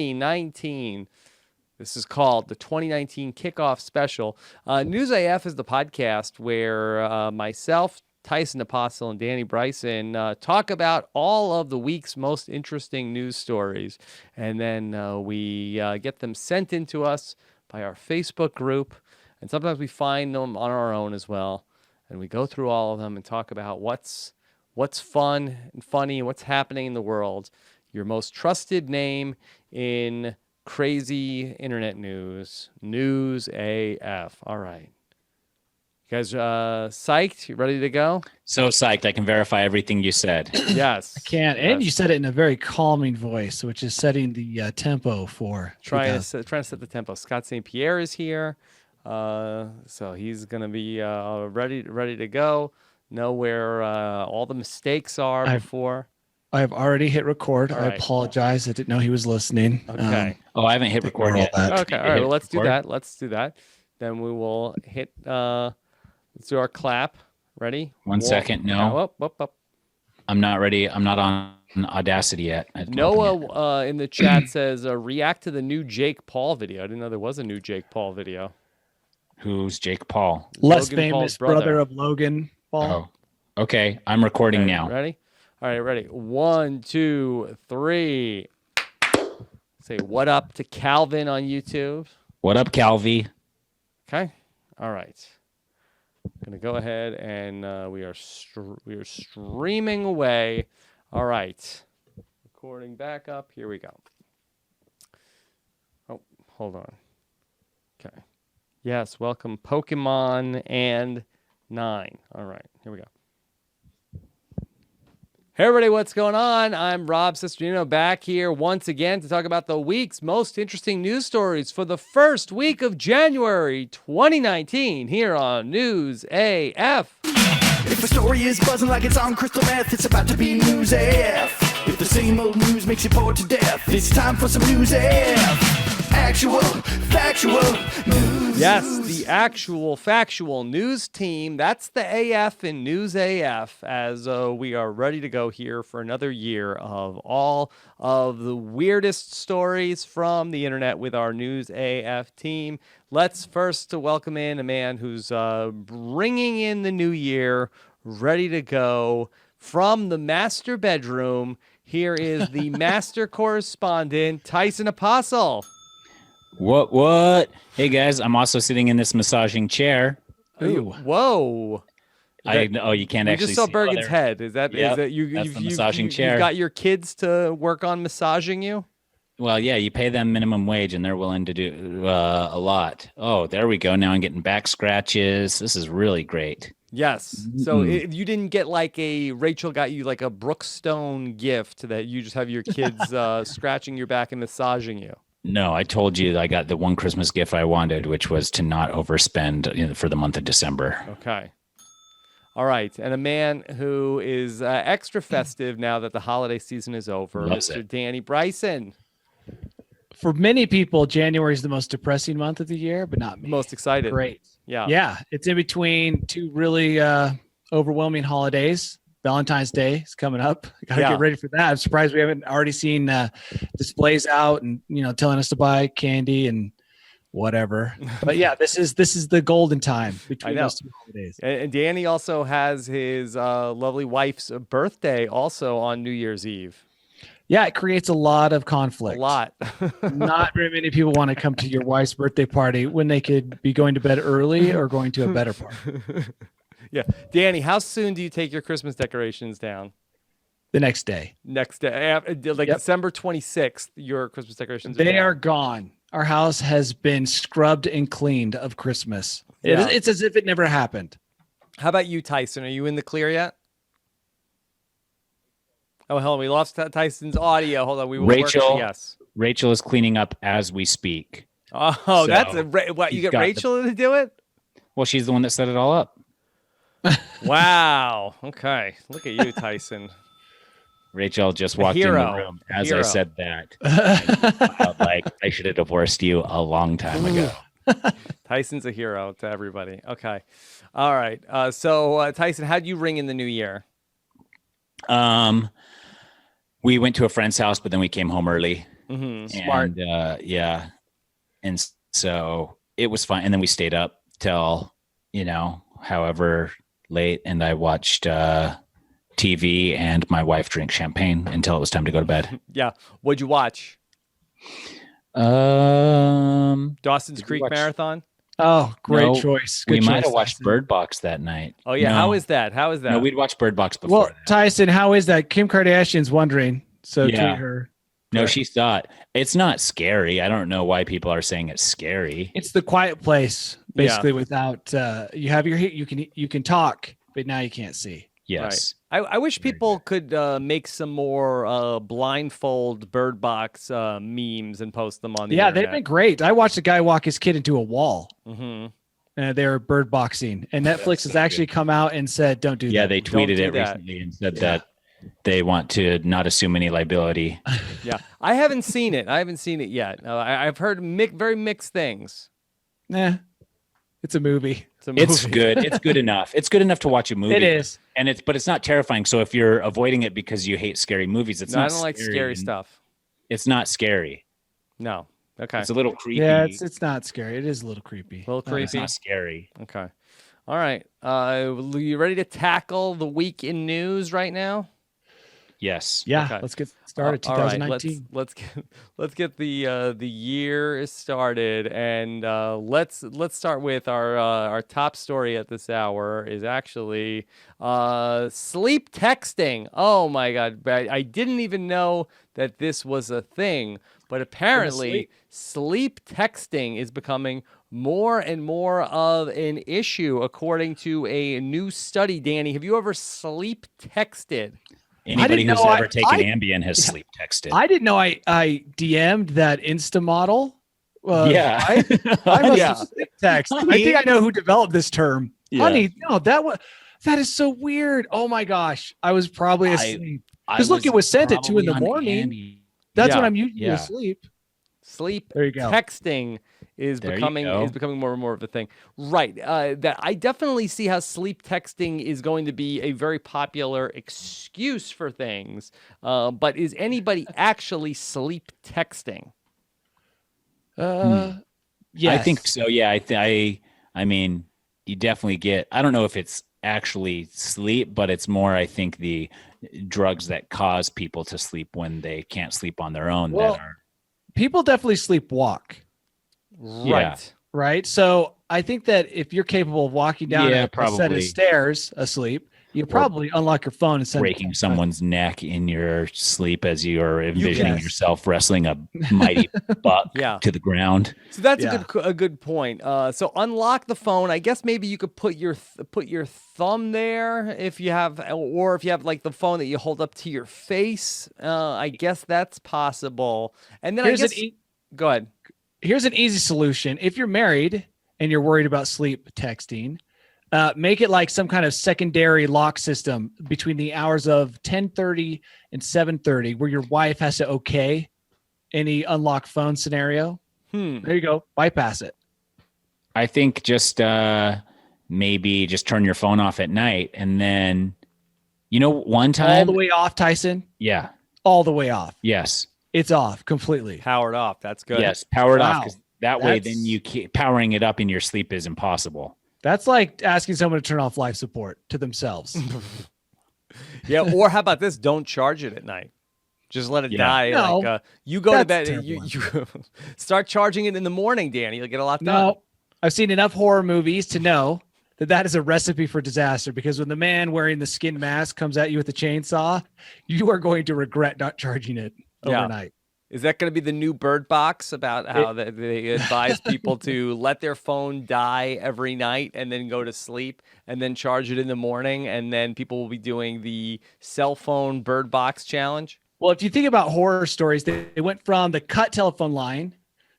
2019. This is called the 2019 Kickoff Special. News AF is the podcast where myself, Tyson Apostle, and Danny Bryson talk about all of the week's most interesting news stories. And then we get them sent in to us by our Facebook group. And sometimes we find them on our own as well. And we go through all of them and talk about what's fun and funny and what's happening in the world. Your most trusted name in crazy internet news. News AF. All right. You guys psyched? You ready to go? So psyched. I can verify everything you said. Yes. I can. And you said it in a very calming voice, which is setting the tempo for. Trying to set the tempo. Scott St. Pierre is here. So he's going to be ready to go. Know where all the mistakes are before. I've already hit record. All I right. apologize. I didn't know he was listening. Okay. I haven't hit record yet. Okay. All right. Well, let's do that. Then we will hit. Let's do our clap. Ready? One second. No. Up. I'm not ready. I'm not on Audacity yet. Noah in the chat says, react to the new Jake Paul video. I didn't know there was a new Jake Paul video. Who's Jake Paul? Less Logan famous Paul's brother of Logan Paul. Oh, okay. I'm recording now. Ready? All right, ready. 1, 2, 3. Say what up to Calvin on YouTube. What up, Calvi? Okay. All right. I'm gonna go ahead and we are streaming away. All right. Recording back up. Here we go. Oh, hold on. Okay. Yes, welcome Pokemon and 9. All right, here we go. Hey everybody, what's going on? I'm Rob Cesternino back here once again to talk about the week's most interesting news stories for the first week of January 2019 here on News AF. If a story is buzzing like it's on crystal meth, it's about to be News AF. If the same old news makes you bored to death, it's time for some News AF. Actual, factual news. Yes, the actual factual news team. That's the AF in News AF as we are ready to go here for another year of all of the weirdest stories from the internet with our News AF team. Let's first welcome in a man who's bringing in the new year, ready to go from the master bedroom. Here is the master correspondent, Tyson Apostle. What? Hey, guys. I'm also sitting in this massaging chair. Ooh. Whoa. You can't actually just saw see. Bergen's head. Is that Yep, you? that's the massaging chair. You got your kids to work on massaging you? Well, yeah, you pay them minimum wage, and they're willing to do a lot. Oh, there we go. Now I'm getting back scratches. This is really great. Yes. So you didn't get like Rachel got you like a Brookstone gift that you just have your kids scratching your back and massaging you. No, I told you I got the one Christmas gift I wanted, which was to not overspend for the month of December. Okay. All right. And a man who is extra festive now that the holiday season is over, Loves Mr. it. Danny Bryson. For many people, January is the most depressing month of the year, but not me. Most excited. Great. Yeah. Yeah. It's in between two really overwhelming holidays. Valentine's Day is coming up. Got to get ready for that. I'm surprised we haven't already seen displays out and telling us to buy candy and whatever. But yeah, this is the golden time between those two holidays. And Danny also has his lovely wife's birthday also on New Year's Eve. Yeah, it creates a lot of conflict. A lot. Not very many people want to come to your wife's birthday party when they could be going to bed early or going to a better party. Yeah. Danny, how soon do you take your Christmas decorations down? The next day. Next day. December 26th, your Christmas decorations They are gone. Our house has been scrubbed and cleaned of Christmas. Yeah. It's as if it never happened. How about you, Tyson? Are you in the clear yet? Oh, hell, we lost Tyson's audio. Hold on. We will Rachel, yes. Rachel is cleaning up as we speak. Oh, So, that's what you get Rachel to do it? Well, she's the one that set it all up. Wow. Okay. Look at you, Tyson. Rachel just walked in the room as I said that. I felt like I should have divorced you a long time ago. Tyson's a hero to everybody. Okay. All right. So, Tyson, how'd you ring in the new year? We went to a friend's house, but then we came home early. Smart. And yeah. And so it was fun. And then we stayed up till, however late. And I watched TV and my wife drank champagne until it was time to go to bed. Yeah. What'd you watch? Dawson's Creek Marathon? Oh, great No, choice. We Good might choice, have watched Tyson. Bird Box that night. Oh, yeah. No. How is that? No, we'd watched Bird Box before Well, that. Tyson, how is that? Kim Kardashian's wondering. So Yeah. tweet her. No, she thought it's not scary. I don't know why people are saying it's scary. It's the quiet place, basically, without you have you can talk, but now you can't see. Yes. I wish people could make some more blindfold Bird Box memes and post them on the internet. They've been great. I watched a guy walk his kid into a wall. Mm-hmm. They were bird boxing, and Netflix has actually come out and said, "Don't do that." Yeah, they tweeted do it that. recently and said that they want to not assume any liability. Yeah, I haven't seen it. I haven't seen it yet. I've heard very mixed things. Nah, it's a movie. It's good. It's good enough. It's good enough to watch a movie. It is, but it's not terrifying. So if you're avoiding it because you hate scary movies, it's not. I don't like scary stuff. It's not scary. No. Okay. It's a little creepy. Yeah, it's not scary. It is a little creepy. A little creepy. It's not scary. Okay. All right. You ready to tackle the week in news right now? Yes. Yeah. Okay. Let's get started. All right, 2019. let's get the year started, and let's start with our top story at this hour is actually sleep texting. Oh my God, I didn't even know that this was a thing, but apparently sleep texting is becoming more and more of an issue according to a new study. Danny, have you ever sleep texted? Anybody who's know ever taken Ambien has sleep texted. I didn't know I DM'd that Insta model. Yeah. I must have sleep text. I think I know who developed this term. Yeah. Honey, no, that is so weird. Oh my gosh. I was probably asleep. Because look, it was sent at 2 a.m. That's when I'm usually asleep. Sleep There you go. texting is becoming more and more of a thing. Right. That I definitely see how sleep texting is going to be a very popular excuse for things. But is anybody actually sleep texting? Yeah. I think so. Yeah. I mean, you definitely get, I don't know if it's actually sleep, but it's more, I think, the drugs that cause people to sleep when they can't sleep on their own. Well, people definitely sleepwalk. Right. Right. So I think that if you're capable of walking down a set of stairs asleep, you probably unlock your phone and send breaking someone's neck in your sleep as you're envisioning yourself wrestling a mighty buck to the ground. So that's a good point. So unlock the phone. I guess maybe you could put your thumb there if you have, or if you have like the phone that you hold up to your face. I guess that's possible. And then go ahead. Here's an easy solution. If you're married and you're worried about sleep texting, make it like some kind of secondary lock system between the hours of 10:30 and 7:30, where your wife has to okay any unlocked phone scenario. There you go. Bypass it. I think just maybe just turn your phone off at night, and then one time all the way off, Tyson. Yeah, all the way off. Yes. It's off completely. Powered off. That's good. Yes, powered off. Because that way, then you keep powering it up in your sleep is impossible. That's like asking someone to turn off life support to themselves. Yeah. Or how about this? Don't charge it at night. Just let it die. No, like you go to bed. You start charging it in the morning, Danny. You'll get a lot done. No, I've seen enough horror movies to know that is a recipe for disaster, because when the man wearing the skin mask comes at you with a chainsaw, you are going to regret not charging it overnight. Is that going to be the new Bird Box about how they advise people to let their phone die every night and then go to sleep and then charge it in the morning, and then people will be doing the cell phone Bird Box challenge? Well, if you think about horror stories, they went from the cut telephone line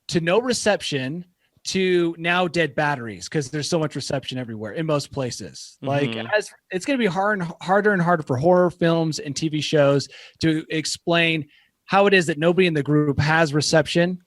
to no reception to now dead batteries, because there's so much reception everywhere in most places. Like, as it's going to be harder and harder for horror films and TV shows to explain how it is that nobody in the group has reception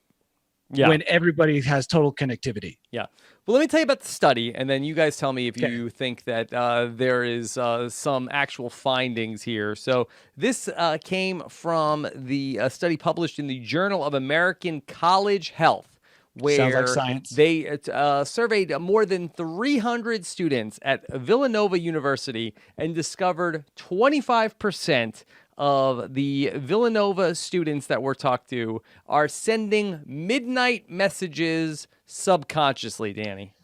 Yeah. when everybody has total connectivity. Yeah. Well, let me tell you about the study, and then you guys tell me if Okay. you think that there is some actual findings here. So this came from the study published in the Journal of American College Health, where Sounds like science. they surveyed more than 300 students at Villanova University and discovered 25% of the Villanova students that were talked to are sending midnight messages subconsciously, Danny.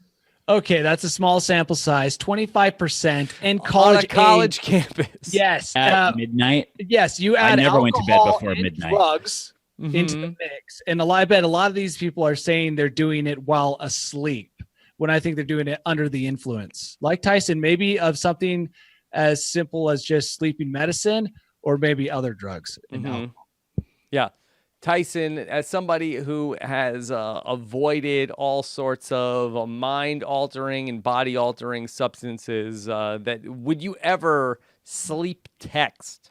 Okay, that's a small sample size. 25% in On college a college age. campus. Yes. At midnight. Yes, you add never went to bed alcohol before and midnight. drugs into the mix. And I bet a lot of these people are saying they're doing it while asleep, when I think they're doing it under the influence. Like Tyson, maybe of something as simple as just sleeping medicine, or maybe other drugs. And alcohol. Yeah. Tyson, as somebody who has avoided all sorts of mind-altering and body-altering substances, that would you ever sleep text?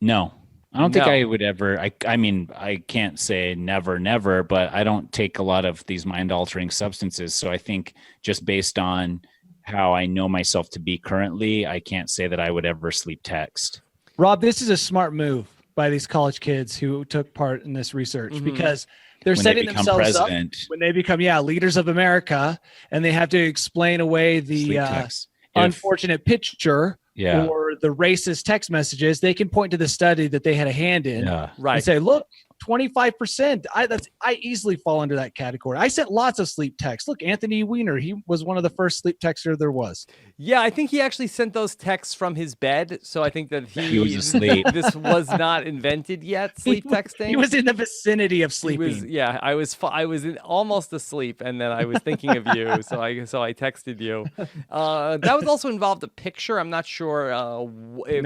No, I don't think No. I would ever. I mean, I can't say never, but I don't take a lot of these mind-altering substances. So I think just based on how I know myself to be currently, I can't say that I would ever sleep text. Rob, this is a smart move by these college kids who took part in this research, because they're When they setting become themselves president. up when they become leaders of America, and they have to explain away the Sleep text. unfortunate picture Yeah. or the racist text messages. They can point to the study that they had a hand in Yeah. Right. and say, look, 25%. I easily fall under that category. I sent lots of sleep texts. Look, Anthony Weiner, he was one of the first sleep texter there was. Yeah, I think he actually sent those texts from his bed. So I think that He was asleep. This was not invented yet, sleep texting. He was in the vicinity of sleeping. I was almost asleep, and then I was thinking of you, so I texted you. That was also involved a picture. I'm not sure if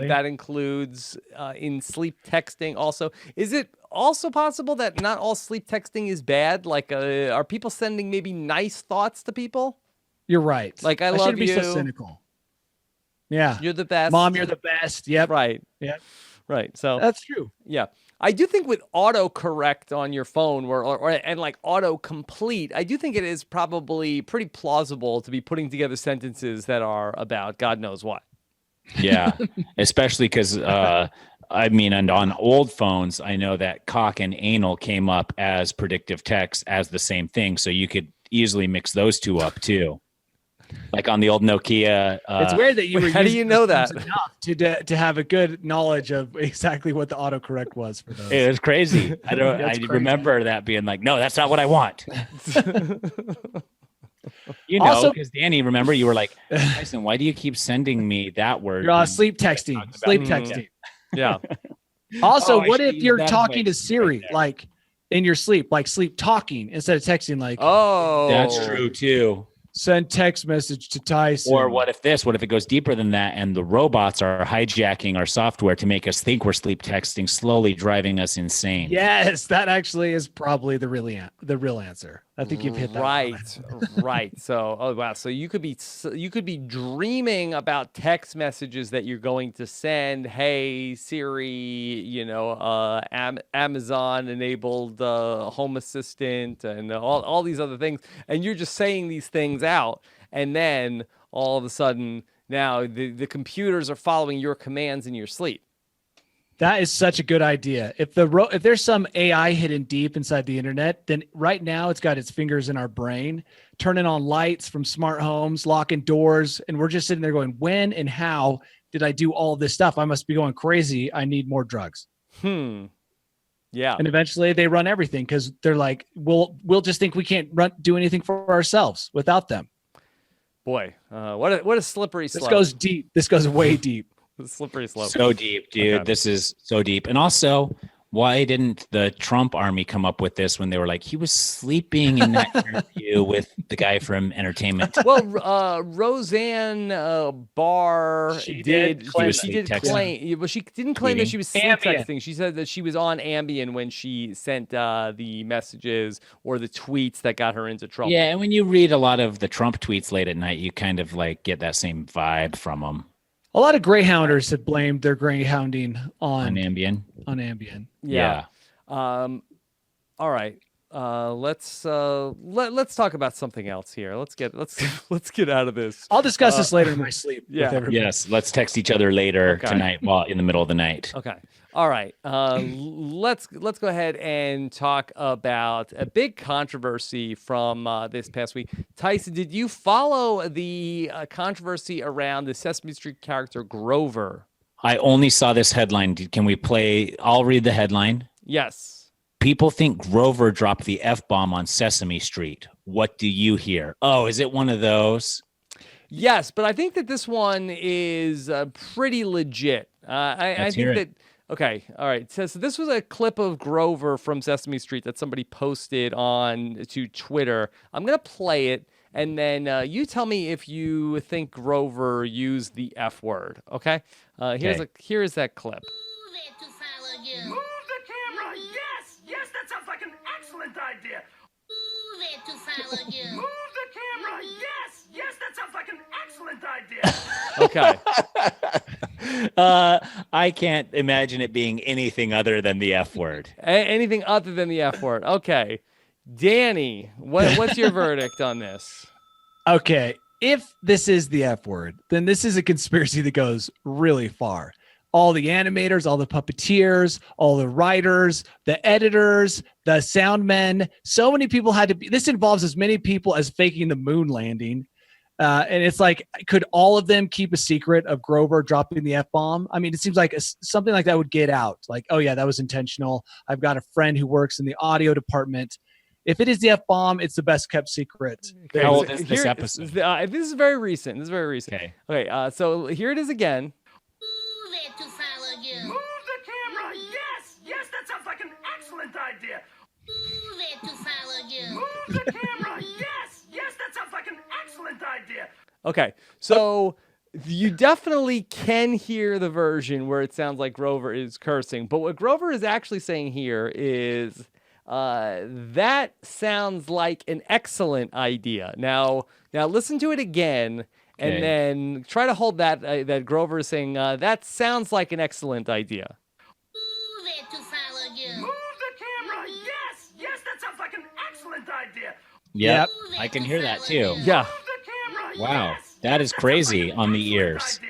that includes in sleep texting. Also, is it also possible that not all sleep texting is bad? Like, are people sending maybe nice thoughts to people? You're right. Like, I love shouldn't be you. so cynical. Yeah. You're the best. Mom, you're the best. Yep. Right. Yep. Right. So That's true. yeah. I do think with autocorrect on your phone and like autocomplete, I do think it is probably pretty plausible to be putting together sentences that are about God knows what. Yeah, especially because I mean, and on old phones, I know that cock and anal came up as predictive text as the same thing, so you could easily mix those two up too. Like on the old Nokia. It's weird that you were. How do you know that? Enough to have a good knowledge of exactly what the autocorrect was for those. It was crazy. I don't. That's I crazy. remember that being like, no, that's not what I want. You know, Also- because Danny, remember you were like, Tyson, why do you keep sending me that word? You're sleep texting. Talking about Sleep it. texting. Yeah. Also, Oh, I what should if use you're that talking to voice Siri, right there. like in your sleep, like sleep talking instead of texting, like Oh, That's true too. send text message to Tyson. Or what if it goes deeper than that and the robots are hijacking our software to make us think we're sleep texting, slowly driving us insane? Yes, that actually is probably the real answer. I think you've hit that. Right. So, oh wow. So you could be dreaming about text messages that you're going to send. Hey Siri, Amazon enabled Home Assistant and all these other things, and you're just saying these things out, and then all of a sudden now the computers are following your commands in your sleep. That is such a good idea. If there's some AI hidden deep inside the internet, then right now it's got its fingers in our brain, turning on lights from smart homes, locking doors, and we're just sitting there going, when and how did I do all this stuff? I must be going crazy. I need more drugs. Yeah. And eventually they run everything because they're like, we'll just think we can't do anything for ourselves without them. Boy, what a slippery slope. This goes deep. This goes way deep. Slippery slope. So deep, dude. Okay. This is so deep. And also, why didn't the Trump army come up with this when they were like, he was sleeping in that interview with the guy from Entertainment? Well, Roseanne Barr She did did claim. claim She that. did claim. Well, she didn't claim that she was sleep Ambien. texting. She said that she was on Ambien when she sent the messages or the tweets that got her into trouble. Yeah, and when you read a lot of the Trump tweets late at night, you kind of like get that same vibe from them. A lot of Greyhounders have blamed their greyhounding On on Ambien. Ambien. Yeah. All right. Let's talk about something else here. Let's get out of this. I'll discuss this later in my sleep. Yeah. With everybody. Yes, let's text each other later tonight while in the middle of the night. Okay. All right. Let's go ahead and talk about a big controversy from this past week. Tyson, did you follow the controversy around the Sesame Street character Grover? I only saw this headline. Can we play? I'll read the headline. Yes. People think Grover dropped the F-bomb on Sesame Street. What do you hear? Oh, is it one of those? Yes, but I think that this one is pretty legit. I think that. Okay, all right. So this was a clip of Grover from Sesame Street that somebody posted on to Twitter. I'm gonna play it, and then you tell me if you think Grover used the F word. Okay. Here's that clip. Move the camera. Yes, that sounds like an excellent idea. Move it to follow you. Move the camera. Yes, that sounds like an excellent idea. Okay. I can't imagine it being anything other than the F word. Anything other than the F word. Okay. Danny, what's your verdict on this? Okay. If this is the F word, then this is a conspiracy that goes really far. All the animators, all the puppeteers, all the writers, the editors, the sound men, so many people had to be. This involves as many people as faking the moon landing. And it's like, could all of them keep a secret of Grover dropping the F-bomb? I mean, it seems like something like that would get out. Like, oh yeah, that was intentional. I've got a friend who works in the audio department. If it is the F-bomb, it's the best kept secret. How old is this episode? This is very recent. Okay. Okay. So here it is again. Move it to follow you. Move the camera. Yes, that sounds like an excellent idea. Move it to follow you. Move the camera. Yes, that sounds like an excellent idea. Okay, so you definitely can hear the version where it sounds like Grover is cursing, but what Grover is actually saying here is that sounds like an excellent idea. Now listen to it again. And then try to hold that Grover is saying, that sounds like an excellent idea. Move it to follow you. Move the camera. Yes, that sounds like an excellent idea. Yep, I can hear that too. Yeah. Move the camera. Wow, Yes, that is crazy on the ears.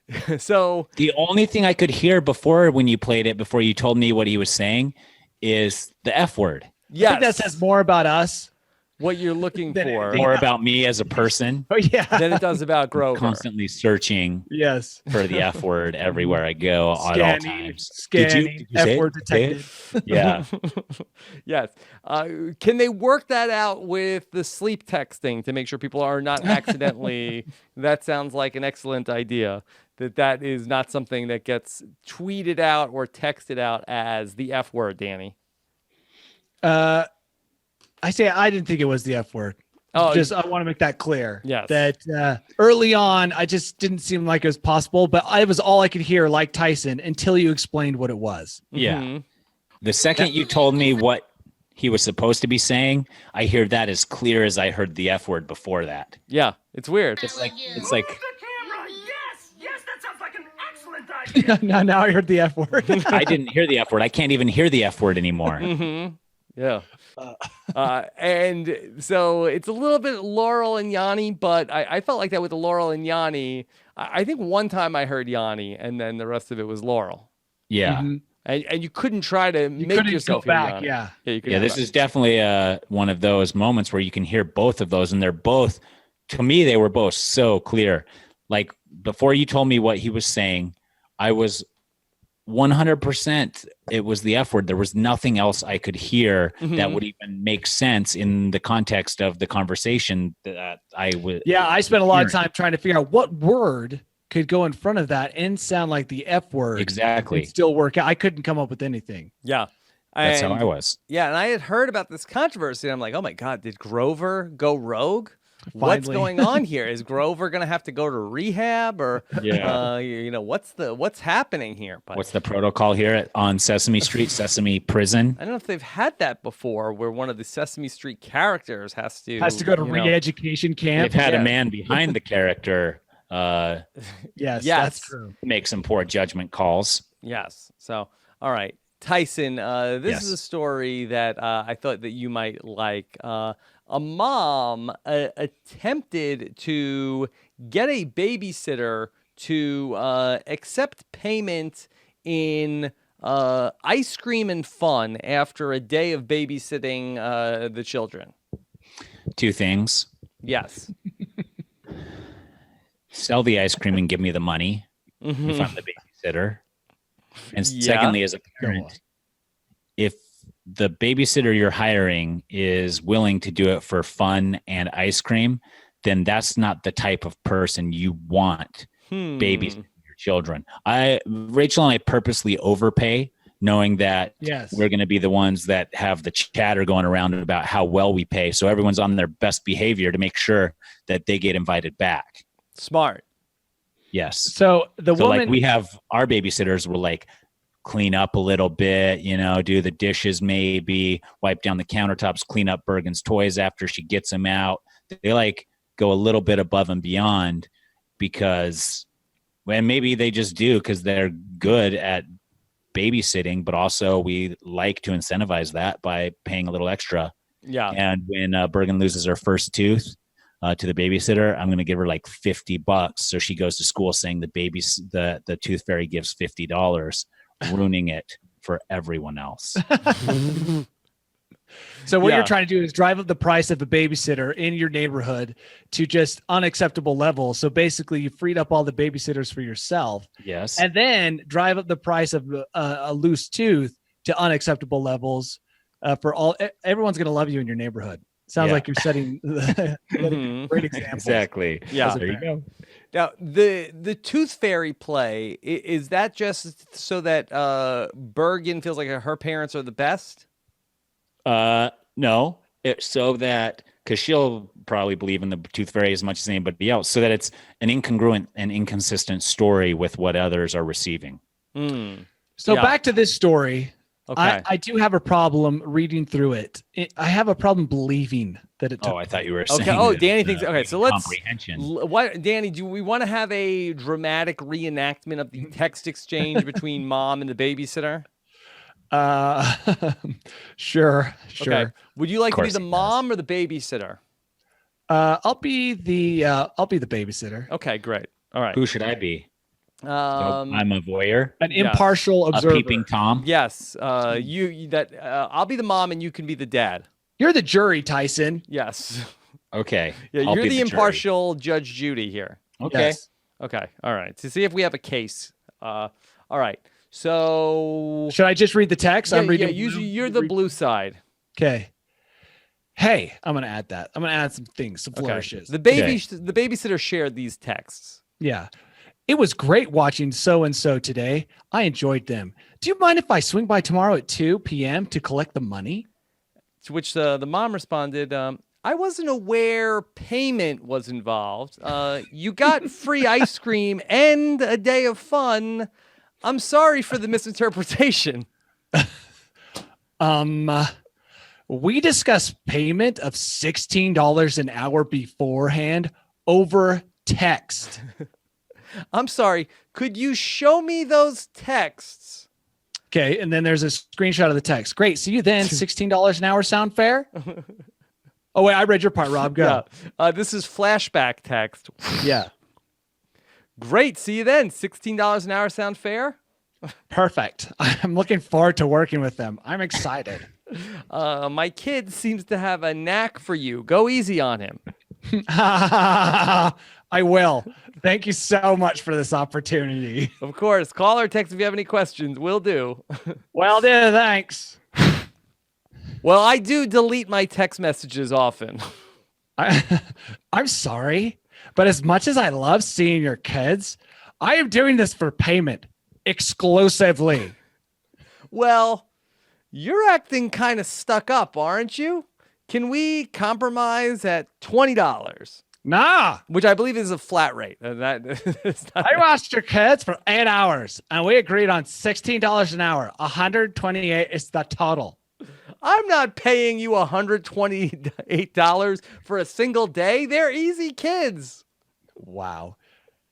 idea. So The only thing I could hear before when you played it, before you told me what he was saying, is the F word. I yes, think that says more about us. what you're looking for More about me as a person, Oh yeah. than it does about Grover. constantly searching Yes. for the F word everywhere I go at all times. Scanning. Did you say F word it? Say it? detected. Yeah. Yes. Can they work that out with the sleep texting to make sure people are not accidentally? That sounds like an excellent idea. That is not something that gets tweeted out or texted out as the F word, Danny. I say I didn't think it was the F word. Oh, I want to make that clear. Yes. That early on, I just didn't seem like it was possible, but it was all I could hear, like Tyson, until you explained what it was. Yeah. Mhm. The second you told me what he was supposed to be saying, I hear that as clear as I heard the F word before that. Yeah, it's weird. It's like Move the camera. Yes, that sounds like an excellent idea. now I heard the F word. I didn't hear the F word. I can't even hear the F word anymore. Mm-hmm. Yeah. And so it's a little bit Laurel and Yanni, but I felt like that with the Laurel and Yanni. I think one time I heard Yanni, and then the rest of it was Laurel. Yeah. Mhm. And you couldn't try to You make couldn't yourself go hear back. Yanni. Yeah. You couldn't Yeah, go this back. is definitely one of those moments where you can hear both of those, and they're both, to me, they were both so clear. Like before you told me what he was saying, I was 100% it was the F word. There was nothing else I could hear that would even make sense in the context of the conversation that I would. Yeah, I spent a lot of time trying to figure out what word could go in front of that and sound like the F word. Exactly. And still work out. I couldn't come up with anything. Yeah. That's how And- I was. Yeah, and I had heard about this controversy. And I'm like, oh my God, did Grover go rogue? What's Finally. going on here? Is Grover going to have to go to rehab, or Yeah. what's happening here? But What's the protocol here on Sesame Street, Sesame Prison? I don't know if they've had that before, where one of the Sesame Street characters has to go to you know- re-education camp. They've had Yeah. a man behind the character Yes, Yes. that's true. make some poor judgment calls. Yes. So, all right. Tyson, this Yes. is a story that I thought that you might like. A mom attempted to get a babysitter to accept payment in ice cream and fun after a day of babysitting the children. Two things. Yes. Sell the ice cream and give me the money Mhm. if I'm the babysitter. And Yeah. secondly, as a parent, if the babysitter you're hiring is willing to do it for fun and ice cream, then that's not the type of person you want babysitting your children. Rachel and I purposely overpay, knowing that Yes. we're going to be the ones that have the chatter going around about how well we pay. So everyone's on their best behavior to make sure that they get invited back. Smart. Yes. So the So woman, like we have our babysitters will like clean up a little bit, do the dishes, maybe wipe down the countertops, clean up Bergen's toys after she gets them out. They like go a little bit above and beyond because, and maybe they just do because they're good at babysitting, but also we like to incentivize that by paying a little extra. Yeah. And when Bergen loses her first tooth to the babysitter, I'm going to give her like $50. So she goes to school saying the tooth fairy gives $50, ruining it for everyone else. so what Yeah. you're trying to do is drive up the price of a babysitter in your neighborhood to just unacceptable levels. So basically, you freed up all the babysitters for yourself, Yes. and then drive up the price of a loose tooth to unacceptable levels for all. Everyone's going to love you in your neighborhood. Sounds Yeah. like you're setting Mhm. great examples. Exactly. Yeah. There you go. Now, the tooth fairy play, is that just so that Bergen feels like her parents are the best? No, it's so that because she'll probably believe in the tooth fairy as much as anybody else, so that it's an incongruent and inconsistent story with what others are receiving. So Yeah. back to this story. Okay. I do have a problem reading through it. I have a problem believing that it took. Oh, I thought you were saying. Okay. Oh, that, Danny thinks. Okay, so let's. comprehension. What, Danny? Do we want to have a dramatic reenactment of the text exchange between mom and the babysitter? Sure. Okay. Would you like to be course the he does. mom or the babysitter? I'll be the babysitter. Okay, great. All right. Who should I be? I'm a voyeur, An Yes. impartial a observer. peeping tom. Yes. I'll be the mom and you can be the dad. You're the jury, Tyson. Yes. Okay. Yeah, I'll you're be the jury. impartial Judge Judy here. Okay. Yes. Okay. All right. To see if we have a case. All right. So Should I just read the text? I'm reading. usually you're the blue side. Okay. Hey, I'm gonna add that. I'm gonna add some things, some Okay. flourishes. The babysitter shared these texts. Yeah. It was great watching so and so today. I enjoyed them. Do you mind if I swing by tomorrow at 2 p.m. to collect the money? To which the mom responded, I wasn't aware payment was involved. You got free ice cream and a day of fun. I'm sorry for the misinterpretation. We discussed payment of $16 an hour beforehand over text. I'm sorry. Could you show me those texts? Okay, and then there's a screenshot of the text. Great. See you then. $16 an hour sound fair? Oh, wait, I read your part, Rob. Go. Yeah. This is flashback text. Yeah. Great. See you then. $16 an hour sound fair? Perfect. I'm looking forward to working with them. I'm excited. My kid seems to have a knack for you. Go easy on him. I will. Thank you so much for this opportunity. Of course. Call or text if you have any questions. Will do. Well, dude, thanks. Well, I do delete my text messages often. I'm sorry, but as much as I love seeing your kids, I am doing this for payment exclusively. Well, you're acting kind of stuck up, aren't you? Can we compromise at $20? Nah, Which I believe is a flat rate. That is not- I watched your kids for 8 hours and we agreed on $16 an hour. 128 is the total. I'm not paying you $128 for a single day. They're easy kids. Wow.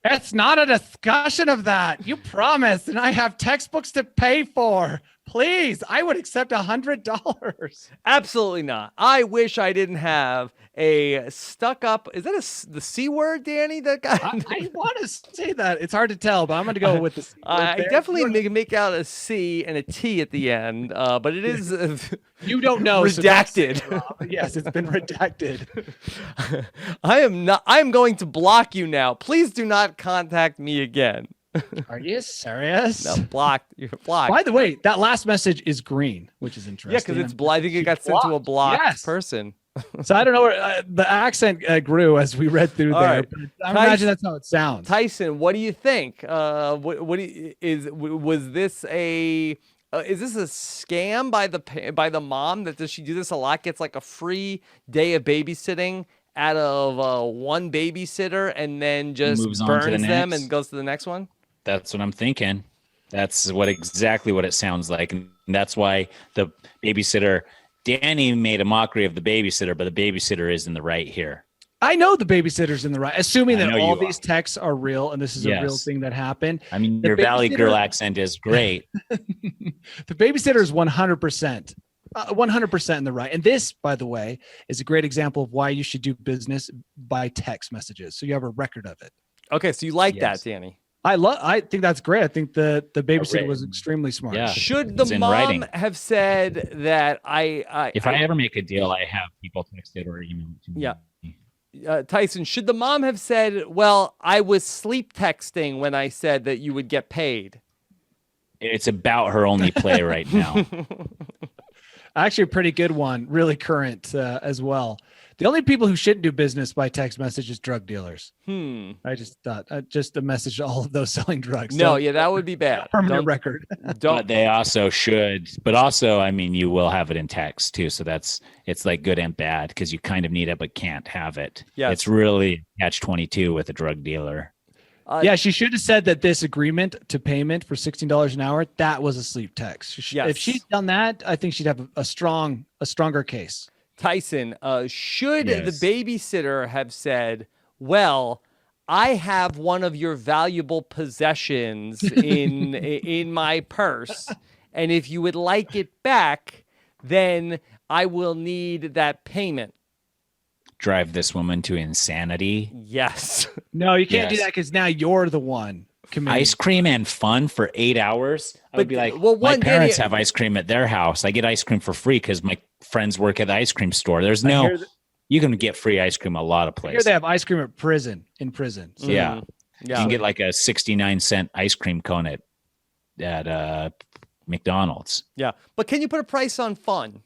It's not a discussion of that. You promised, and I have textbooks to pay for. Please, I would accept $100. Absolutely not. I wish I didn't have a stuck up. Is that the C word, Danny? That guy. I want to say that. It's hard to tell, but I'm going to go with the C word I there. definitely make out a C and a T at the end, but it is You don't know. redacted. So yes, it's been redacted. I am not. I am going to block you now. Please do not contact me again. Are you serious? No, blocked. You're blocked. By the way, that last message is green, which is interesting. Yeah, because it's I think it got sent to a blocked person. So I don't know where the accent grew as we read through All there. right. But I imagine that's how it sounds. Tyson, what do you think? Was this a is this a scam by the mom? That does she do this a lot? Gets like a free day of babysitting out of one babysitter and then just Moves on to the burns them next. and goes to the next one? That's what I'm thinking. That's exactly what it sounds like. And that's why the babysitter, Danny made a mockery of the babysitter, but the babysitter is in the right here. I know the babysitter's in the right, assuming I that know all you these texts are real and this is a real Yes. thing that happened. I mean, The your Valley babysitter- Girl accent is great. The babysitter is 100%. 100% in the right. And this, by the way, is a great example of why you should do business by text messages. So you have a record of it. Okay, so you like Yes. that, Danny? I think that's great. I think the babysitter Written. was extremely smart. Yeah. Should the It's in mom writing. have said that If I ever make a deal, I have people text it or email it to me. Yeah. Tyson, should the mom have said, well, I was sleep texting when I said that you would get paid? It's about her only play right now. Actually, a pretty good one, really current as well. The only people who shouldn't do business by text message is drug dealers. I just thought, just a message to all of those selling drugs. No, Don't- yeah, that would be bad. permanent Don't, record. But don't. they also should. But also, I mean, you will have it in text too. So it's like good and bad because you kind of need it but can't have it. Yes. It's really catch-22 with a drug dealer. Yeah, she should have said that this agreement to payment for $16 an hour, that was a sleep text. Yes. If she'd done that, I think she'd have a stronger case. Tyson, should Yes. the babysitter have said, well, I have one of your valuable possessions in my purse, and if you would like it back, then I will need that payment. Drive this woman to insanity. Yes. No, you can't do Yes. that because now you're the one committing. Ice cream and fun for 8 hours. I would But, be like, well, my one, parents Danny- have ice cream at their house. I get ice cream for free because my friends work at the ice cream store. There's I no, hear that- you can get free ice cream a lot of I hear places. they have ice cream at prison. So Yeah. Mhm. You Yeah. can get like a 69-cent ice cream cone at McDonald's. Yeah. But can you put a price on fun?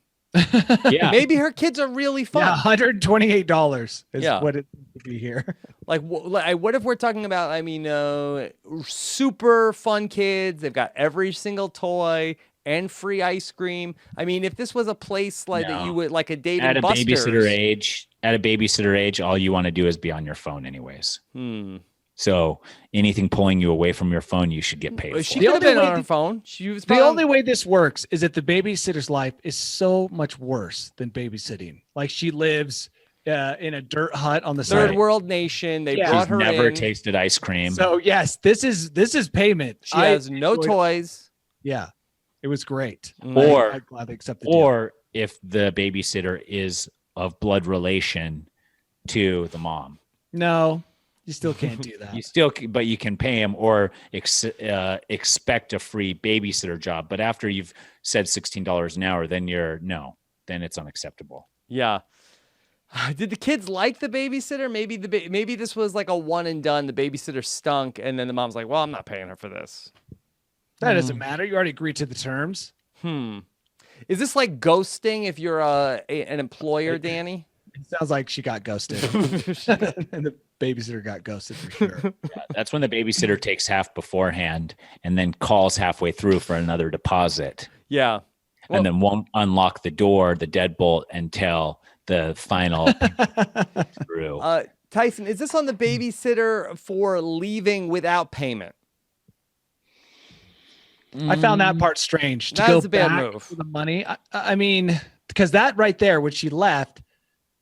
Yeah. Maybe her kids are really fun. Yeah, $128 is Yeah. what it would be here. Like, what if we're talking about, I mean, super fun kids? They've got every single toy and free ice cream. I mean, if this was a place like that No. you would, like a Dave At and a Buster's. babysitter age, all you want to do is be on your phone anyways. Hmm. So anything pulling you away from your phone, you should get paid She for. could have only been way on her the- phone. She was The probably- only way this works is that the babysitter's life is so much worse than babysitting. Like she lives in a dirt hut on the third side. world nation. They Yeah. brought She's her never in. tasted ice cream. So yes, this is payment. She has no enjoyed- toys. Yeah, it was great. Or- I gladly accept the deal. or if the babysitter is of blood relation to the mom. No, you still can't do that. You still, but you can pay him or expect a free babysitter job. But after you've said $16 an hour, then then it's unacceptable. Yeah. Did the kids like the babysitter? Maybe maybe this was like a one and done. The babysitter stunk, and then the mom's like, "Well, I'm not paying her for this." That doesn't matter. You already agreed to the terms. Is this like ghosting if you're an employer, Danny? It sounds like she got ghosted, and the babysitter got ghosted for sure. That's when the babysitter takes half beforehand and then calls halfway through for another deposit, Yeah. and then won't unlock the door, the deadbolt, until the final through. Tyson, is this on the babysitter for leaving without payment? I found that part strange. To That go is a bad back move. for the money. I mean, because that right there, when she left,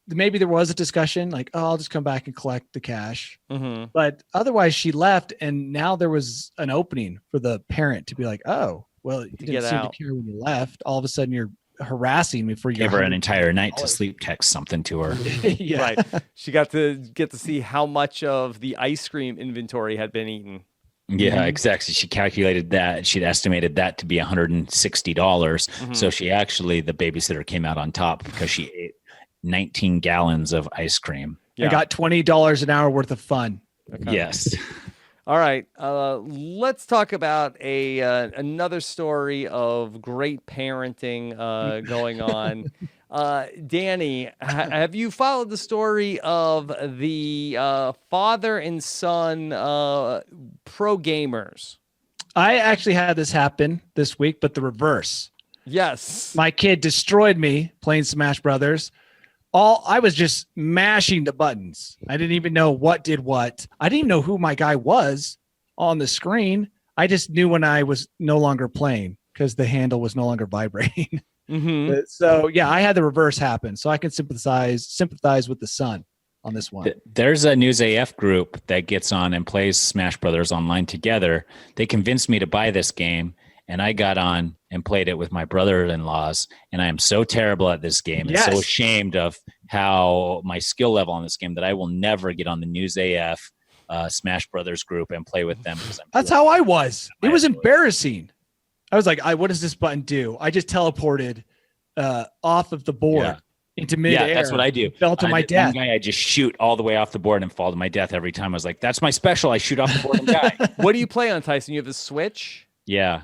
maybe there was a discussion like, "Oh, I'll just come back and collect the cash." Mm-hmm. But otherwise, she left, and now there was an opening for the parent to be like, "Oh, Well, you get didn't seem out. to care when you left. All of a sudden, you're harassing me for your Gave her an entire night to sleep, text something to her. yeah. Right. She got to see how much of the ice cream inventory had been eaten. Yeah, exactly. She calculated that. She'd estimated that to be $160. So she actually, the babysitter came out on top because she ate 19 gallons of ice cream. I got $20 an hour worth of fun. Okay. Yes. All right. Let's talk about another story of great parenting going on. Danny, have you followed the story of the father and son pro gamers? I actually had this happen this week, but the reverse. Yes. My kid destroyed me playing Smash Brothers. I was just mashing the buttons. I didn't even know what did what. I didn't even know who my guy was on the screen. I just knew when I was no longer playing because the handle was no longer vibrating. So yeah, I had the reverse happen. So I can sympathize with the son on this one. There's a News AF group that gets on and plays Smash Brothers online together. They convinced me to buy this game, and I got on and played it with my brother-in-laws, and I am so terrible at this game and so ashamed of how my skill level on this game that I will never get on the News AF Smash Brothers group and play with them. That's how I was. It was embarrassing. I was like, what does this button do? I just teleported off of the board into midair. Yeah, that's what I do. Fell to my death. One guy, I just shoot all the way off the board and fall to my death every time. I was like, that's my special. I shoot off the board and die. What do you play on, Tyson? You have the Switch? Yeah.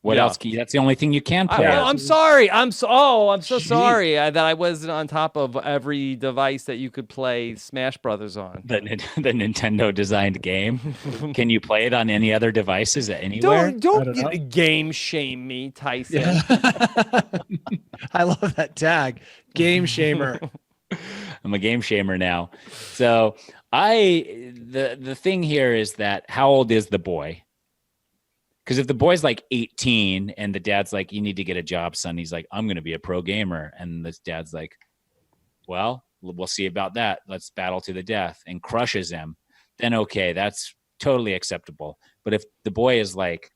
What else? That's the only thing you can play. I'm sorry. I'm so sorry that I wasn't on top of every device that you could play Smash Brothers on. The Nintendo designed game. Can you play it on any other devices anywhere? Don't game shame me, Tyson. Yeah. I love that tag, game shamer. I'm a game shamer now. So the thing here is that how old is the boy? Because if the boy's like 18 and the dad's like, you need to get a job, son. He's like, I'm going to be a pro gamer. And the dad's like, well, we'll see about that. Let's battle to the death, and crushes him. Then, okay, that's totally acceptable. But if the boy is like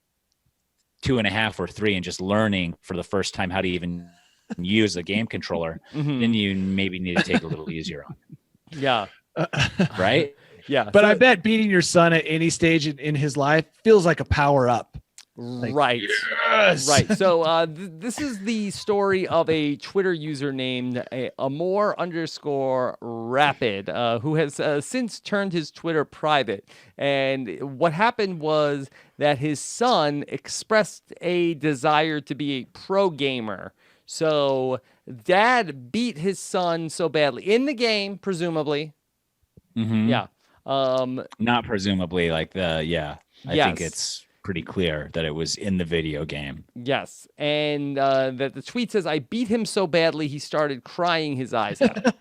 2.5 or 3 and just learning for the first time how to even use a game controller, then you maybe need to take a little easier on him. Yeah. Right? Yeah. But I bet beating your son at any stage in his life feels like a power up. Right. Yes. Right. So this is the story of a Twitter user named Amore_Rapid, who has since turned his Twitter private. And what happened was that his son expressed a desire to be a pro gamer. So dad beat his son so badly in the game, presumably. Yeah. Not presumably, I think it's pretty clear that it was in the video game. Yes. And that the tweet says, I beat him so badly he started crying his eyes out.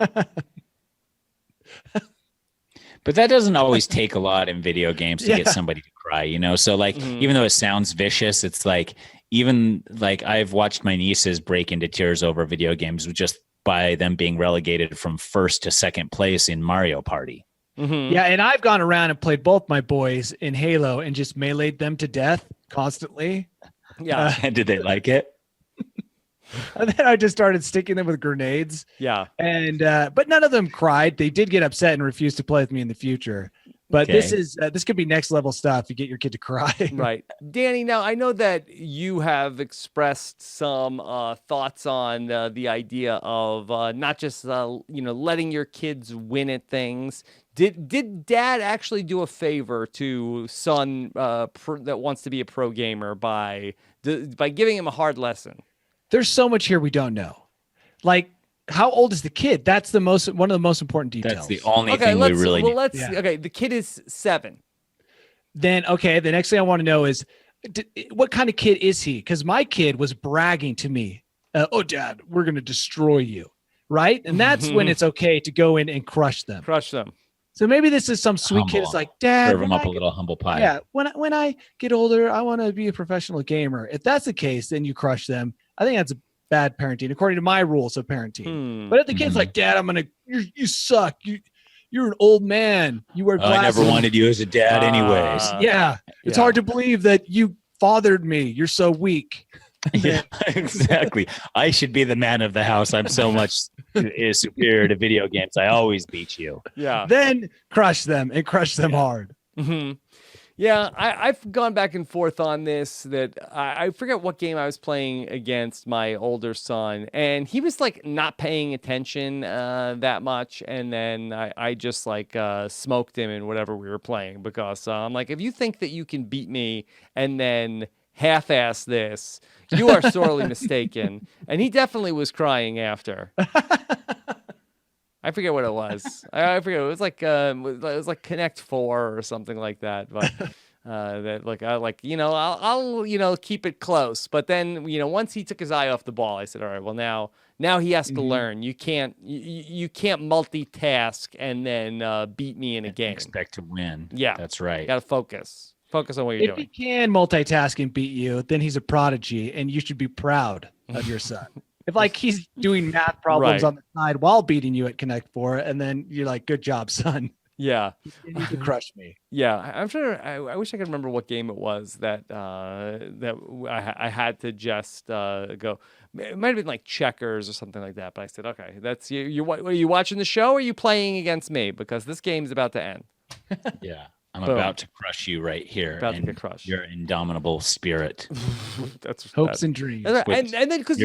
But that doesn't always take a lot in video games to get somebody to cry, So even though it sounds vicious, it's like, even like I've watched my nieces break into tears over video games just by them being relegated from first to second place in Mario Party. Yeah, and I've gone around and played both my boys in Halo and just meleeed them to death constantly. Yeah. And did they like it? And then I just started sticking them with grenades. Yeah. And but none of them cried. They did get upset and refused to play with me in the future. But this could be next level stuff. You get your kid to cry. Right. Danny, now I know that you have expressed some thoughts on the idea of not just, letting your kids win at things. Did dad actually do a favor to son that wants to be a pro gamer by giving him a hard lesson? There's so much here we don't know. Like, how old is the kid? That's one of the most important details. That's the only thing we really need. Okay, the kid is 7. Then, the next thing I want to know is, what kind of kid is he? Because my kid was bragging to me, oh, Dad, we're going to destroy you, right? And that's when it's okay to go in and crush them. So maybe this is some sweet kid that's like, Dad, serve them up a little humble pie. Yeah, when I get older, I want to be a professional gamer. If that's the case, then you crush them. I think that's bad parenting, according to my rules of parenting. But if the kid's like, Dad, you suck. You're an old man. You wear glasses. I never wanted you as a dad anyways. It's hard to believe that you fathered me. You're so weak. Yeah, exactly. I should be the man of the house. I'm so much superior to video games. I always beat you. Yeah. Then crush them and crush them hard. Mm-hmm. Yeah, I've gone back and forth on this. That I forget what game I was playing against my older son, and he was like not paying attention that much, and then I just like smoked him in whatever we were playing because I'm like, if you think that you can beat me and then half-ass this, you are sorely mistaken. And he definitely was crying after. I forget what it was. I forget. It was like Connect 4 or something like that. But that I'll keep it close. But then once he took his eye off the ball, I said, all right, well now he has to learn. You can't multitask and then beat me in a game. Expect to win. Yeah, that's right. You got to focus. Focus on what you're doing. If he can multitask and beat you, then he's a prodigy, and you should be proud of your son. If like he's doing math problems on the side while beating you at Connect 4, and then you're like, "Good job, son." Yeah, you need to crush me. Yeah, I'm sure. I wish I could remember what game it was that I had to just go. It might have been like checkers or something like that. But I said, "Okay, that's you. Are you watching the show? Or are you playing against me? Because this game's about to end." Yeah. I'm about to crush you right here. About to get crushed. Your indomitable spirit. That's hopes and dreams. And then because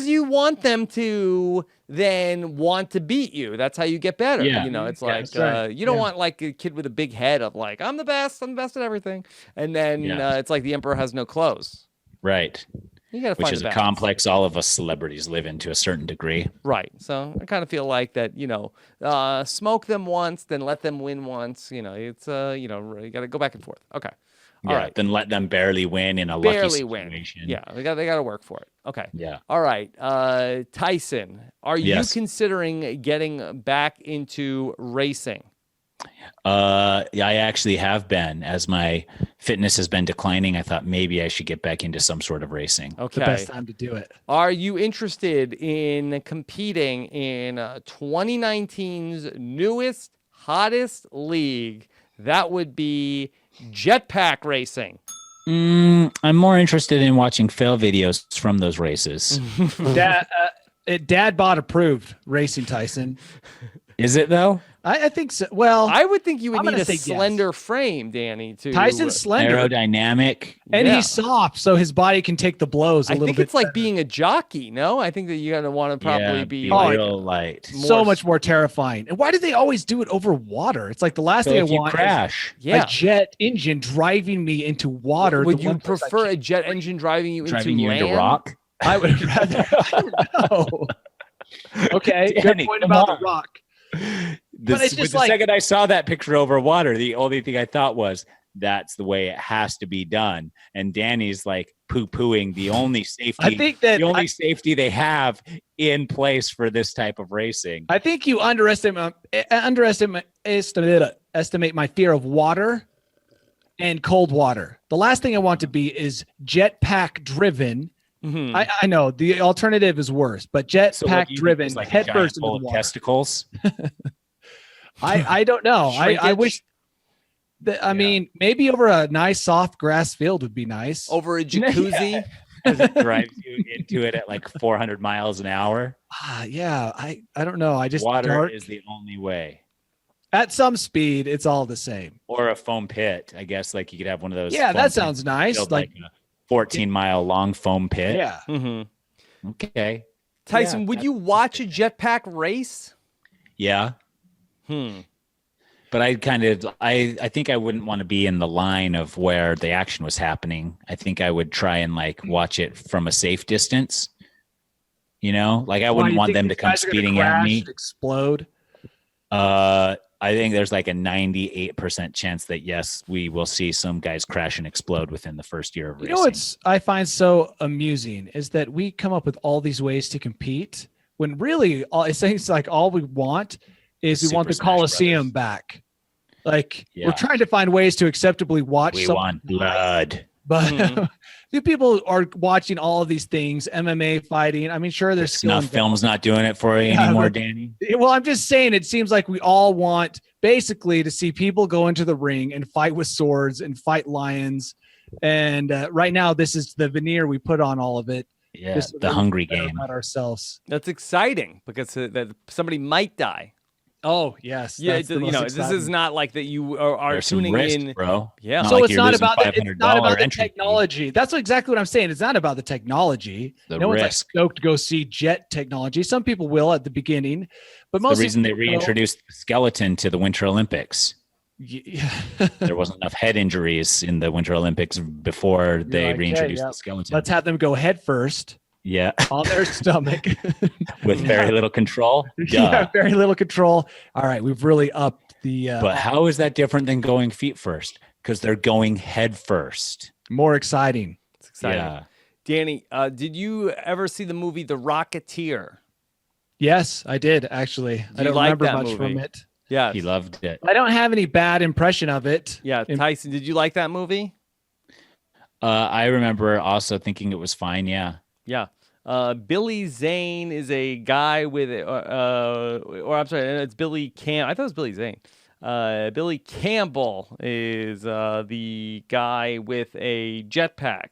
you want them to then want to beat you. That's how you get better. Yeah. It's like you don't want like a kid with a big head of like I'm the best at everything, and then it's like the emperor has no clothes. Right. You gotta find which is a complex all of us celebrities live in to a certain degree. Right. So I kind of feel like that, smoke them once, then let them win once. It's you got to go back and forth. Okay. All right. Then let them barely win in a lucky situation. Yeah, they got to work for it. Okay. Yeah. All right. Tyson, are you considering getting back into racing? I actually have been. As my fitness has been declining, I thought maybe I should get back into some sort of racing. Okay. The best time to do it. Are you interested in competing in 2019's newest, hottest league? That would be Jetpack Racing. I'm more interested in watching fail videos from those races. Dad bod approved racing, Tyson. Is it though? I think so. Well, I would think you would need a slender frame, Danny. Tyson's slender, aerodynamic, and he's soft, so his body can take the blows a little bit. I think it's like being a jockey. No, I think that you're gonna want to probably be real light, so much more terrifying. And why do they always do it over water? It's like the last thing I want crash. A jet engine driving me into water. Would you prefer a jet engine driving you into rock? I would rather. I don't know. Okay, Danny, good point about the rock. But it's just the second I saw that picture over water, the only thing I thought was that's the way it has to be done. And Danny's like poo-pooing the only safety. I think that safety they have in place for this type of racing. I think you underestimate my fear of water and cold water. The last thing I want to be is jetpack driven. Mm-hmm. I know the alternative is worse, but jetpack driven headfirst into the water. Testicles. I don't know. I wish that, I mean, maybe over a nice soft grass field would be nice. Over a jacuzzi. As it drives you into it at like 400 miles an hour. Yeah. I don't know. Water is the only way. At some speed, it's all the same. Or a foam pit. I guess like you could have one of those. Yeah, that sounds nice. Like a 14-mile long foam pit. Yeah. Mm-hmm. Okay. Tyson, would you watch a jetpack race? Yeah. But I think I wouldn't want to be in the line of where the action was happening. I think I would try and like watch it from a safe distance. Like I wouldn't want them to come speeding at me. Explode. I think there's like a 98% chance that yes, we will see some guys crash and explode within the first year of racing. What's I find so amusing is that we come up with all these ways to compete when really it seems like all we want is we want the Coliseum back. Like we're trying to find ways to acceptably watch. We want blood. But the people are watching all of these things, MMA fighting. I mean, sure, there's snuff film's not doing it for you anymore, Danny. Well, I'm just saying it seems like we all want basically to see people go into the ring and fight with swords and fight lions And right now, this is the veneer we put on all of it. Yeah, just so the that we hungry feel better game. about ourselves. That's exciting because that somebody might die. Oh yes, Yeah, that's the most this is exciting. not like that you are There's some tuning risk, in, bro. Yeah. Not So like it's you're not losing about the, it's not about the entry fee. technology. That's exactly what I'm saying. It's not about the technology. The no one's like risk. stoked to go see jet technology. Some people will at the beginning, but It's most the reason they people go- reintroduced the skeleton to the Winter Olympics. Yeah. There wasn't enough head injuries in the Winter Olympics before they like, hey, reintroduced yeah, the skeleton. Let's have them go head first Yeah, on their stomach. with very little control. Yeah, Duh. very little control. All right, we've really upped the But how is that different than going feet first? Because they're going head first. more exciting. It's exciting. Yeah. Danny, did you ever see the movie The Rocketeer? Yes, I did actually. I you don't like remember that much movie? from it. Yeah. He loved it. I don't have any bad impression of it. Yeah, Tyson, did you like that movie? I remember also thinking it was fine. Yeah. Yeah. Billy Zane is a guy with, or I'm sorry, it's Billy Cam. I thought it was Billy Zane. Billy Campbell is the guy with a jetpack.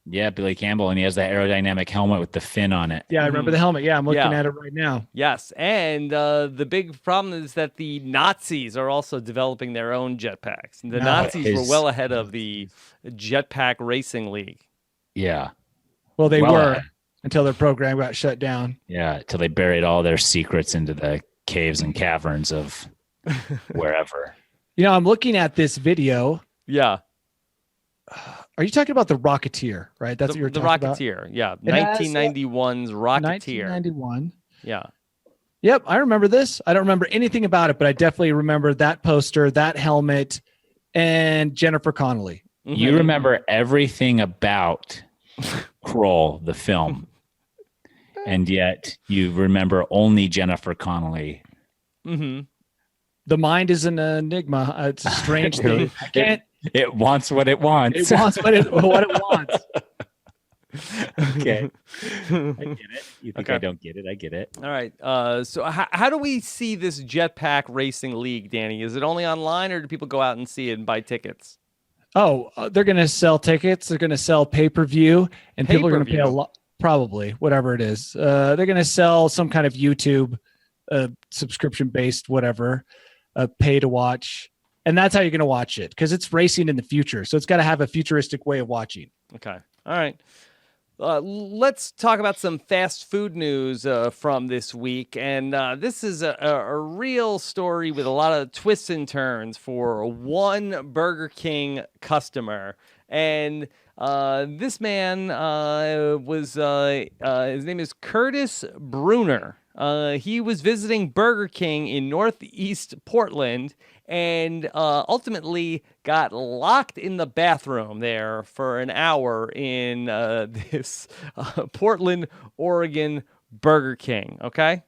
Yeah, Billy Campbell, and he has that aerodynamic helmet with the fin on it. Yeah, I remember the helmet. Yeah, I'm looking Yeah. at it right now. Yes, and the big problem is that the Nazis are also developing their own jetpacks. The Nazis were well ahead of the Jetpack Racing League. Yeah. Well, they Well, were until their program got shut down. Yeah, till they buried all their secrets into the caves and caverns of wherever. You know, I'm looking at this video. Yeah, Are you talking about the Rocketeer, right? That's what you're the talking about. Rocketeer. Yeah, It has, 1991's Rocketeer. 1991. Yeah. Yep, I remember this. I don't remember anything about it, but I definitely remember that poster, that helmet, and Jennifer Connelly. You remember everything about Kroll, the film, and yet you remember only Jennifer Connelly. Mm-hmm. The mind is an enigma. It's a strange thing. I can't. It wants what it wants. It wants what it wants. Okay. I get it. You think Okay. I don't get it? I get it. All right. So how do we see this Jetpack Racing League, Danny? Is it only online, or do people go out and see it and buy tickets? Oh, they're going to sell tickets. They're going to sell pay-per-view, and people are going to pay a Pay-per-view. lot. Probably, whatever it is. They're going to sell some kind of YouTube subscription-based whatever, pay to watch. And that's how you're going to watch it, because it's racing in the future. So it's got to have a futuristic way of watching. Okay. All right. Let's talk about some fast food news from this week. And this is a real story with a lot of twists and turns for one Burger King customer. And this man was, his name is Curtis Bruner. He was visiting Burger King in Northeast Portland and ultimately got locked in the bathroom there for an hour in this Portland, Oregon Burger King. Okay.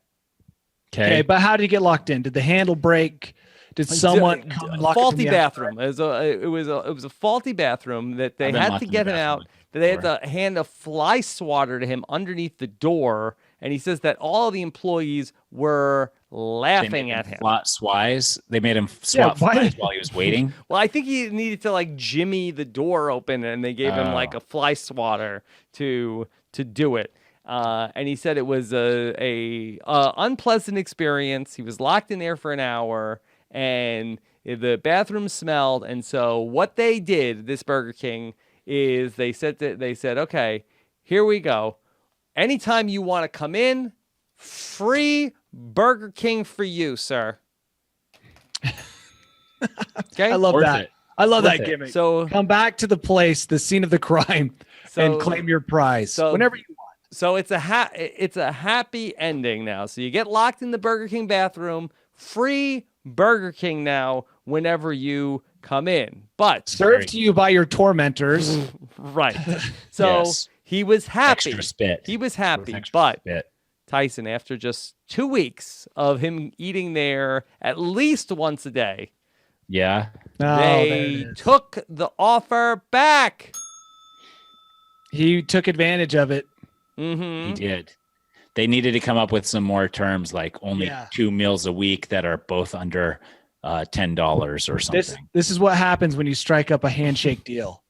Okay, but how did he get locked in? Did the handle break? Did someone come and lock him faulty from the bathroom? It was a faulty bathroom that they I've been had locked to in get the him out. bathroom That they had to hand a fly swatter to him underneath the door, and he says that all the employees were laughing at him. They made him swap why- flies while he was waiting. Well, I think he needed to like jimmy the door open, and they gave him like a fly swatter to do it. And he said it was a unpleasant experience. He was locked in there for an hour, and the bathroom smelled. And so what they did, this Burger King, is they said, okay, here we go. Anytime you want to come in, free Burger King for you, sir. Okay, I love Worth that. it. I love Worth that it. gimmick. So Come back to the place, the scene of the crime, and claim your prize whenever you want. So it's a happy ending now. So you get locked in the Burger King bathroom, free Burger King now whenever you come in. But Served to you by your tormentors. right. So Yes. he was happy. Extra spit. He was Worth happy, extra but spit. Tyson, after just 2 weeks of him eating there at least once a day, Yeah. Oh, there it they is. took the offer back. He took advantage of it. Mm-hmm. He did. They needed to come up with some more terms, like only Yeah. 2 meals a week that are both under $10 or something. This is what happens when you strike up a handshake deal.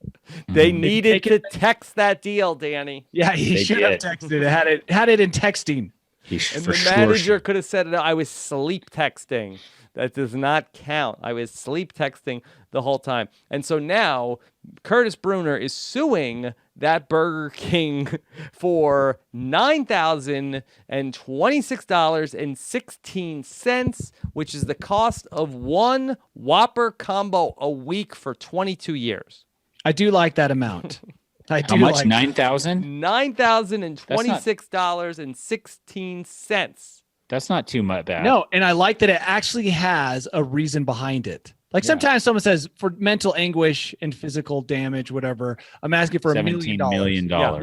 They needed to text that deal, Danny. Yeah, he should have texted it. Had it in texting. And the manager could have said, I was sleep texting. That does not count. I was sleep texting the whole time. And so now Curtis Bruner is suing that Burger King for $9,026.16, which is the cost of one Whopper combo a week for 22 years. I do like that amount. How much? $9,000? $9,026.16. That's not too much bad. No, and I like that it actually has a reason behind it. Like sometimes someone says for mental anguish and physical damage, whatever, I'm asking for $17 million. Yeah.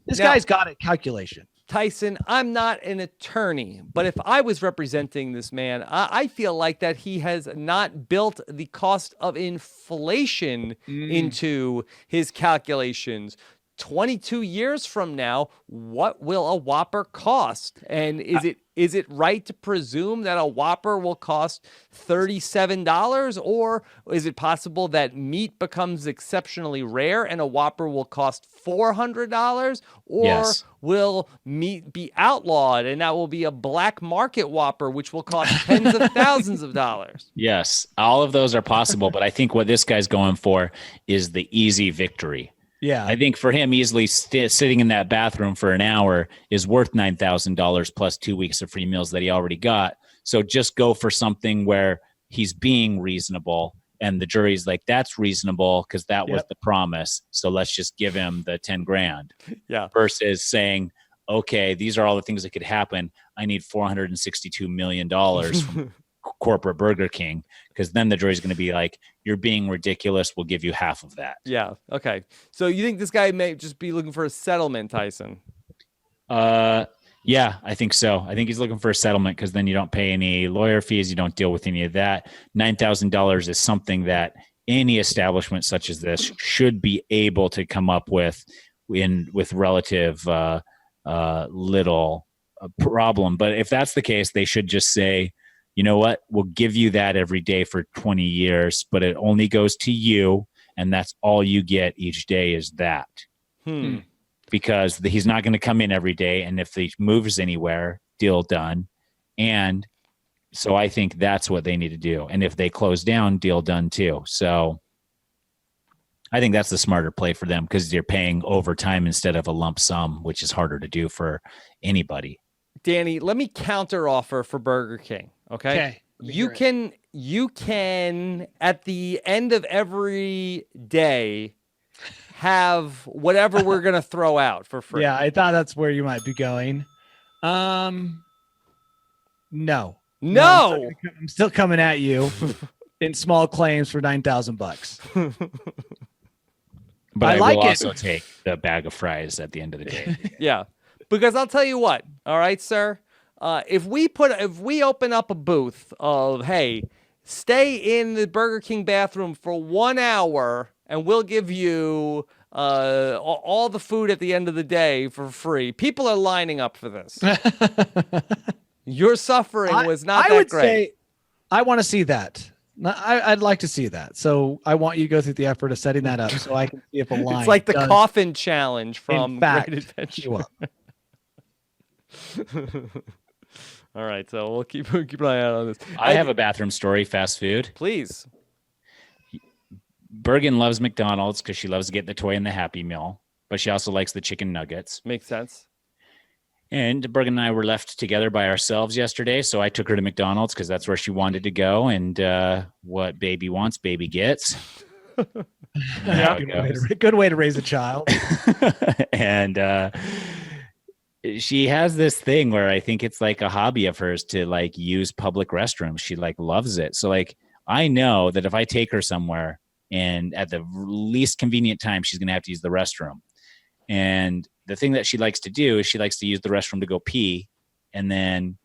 This guy's got a calculation. Tyson, I'm not an attorney, but if I was representing this man, I feel like that he has not built the cost of inflation into his calculations. 22 years from now, what will a Whopper cost? And is it right to presume that a Whopper will cost $37? Or is it possible that meat becomes exceptionally rare and a Whopper will cost $400? Or will meat be outlawed and that will be a black market Whopper, which will cost tens of thousands of dollars? Yes, all of those are possible. But I think what this guy's going for is the easy victory. Yeah, I think for him, easily sitting in that bathroom for an hour is worth $9,000 plus 2 weeks of free meals that he already got. So just go for something where he's being reasonable and the jury's like, that's reasonable because that was the promise. So let's just give him the 10 grand. Yeah. Versus saying, okay, these are all the things that could happen. I need $462 million from corporate Burger King, because then the jury's going to be like, you're being ridiculous. We'll give you half of that. Yeah. Okay. So you think this guy may just be looking for a settlement, Tyson? Yeah, I think so. I think he's looking for a settlement because then you don't pay any lawyer fees. You don't deal with any of that. $9,000 is something that any establishment such as this should be able to come up with relative little problem. But if that's the case, they should just say, you know what, we'll give you that every day for 20 years, but it only goes to you, and that's all you get each day is that. Because he's not going to come in every day, and if he moves anywhere, deal done. And so I think that's what they need to do. And if they close down, deal done too. So I think that's the smarter play for them because you're paying overtime instead of a lump sum, which is harder to do for anybody. Danny, let me counter offer for Burger King. Okay. You can at the end of every day have whatever we're going to throw out for free. Yeah, I thought that's where you might be going. No. I'm still coming at you in small claims for $9,000. But I will also take the bag of fries at the end of the day. Yeah. Because I'll tell you what, all right, sir, if we open up a booth of, hey, stay in the Burger King bathroom for 1 hour and we'll give you all the food at the end of the day for free, people are lining up for this. Your suffering was not that great. Say, I want to see that. I'd like to see that. So I want you to go through the effort of setting that up so I can see if a line. It's like the coffin challenge from Great Adventure. All right, so we'll keep an eye out on this. I have a bathroom story, fast food. Please. Bergen loves McDonald's because she loves to get the toy and the Happy Meal, but she also likes the chicken nuggets. Makes sense. And Bergen and I were left together by ourselves yesterday, so I took her to McDonald's because that's where she wanted to go, and what baby wants, baby gets. Yeah, good way to raise a child. And she has this thing where I think it's like a hobby of hers to like use public restrooms. She like loves it. So like I know that if I take her somewhere and at the least convenient time, she's going to have to use the restroom. And the thing that she likes to do is she likes to use the restroom to go pee. And then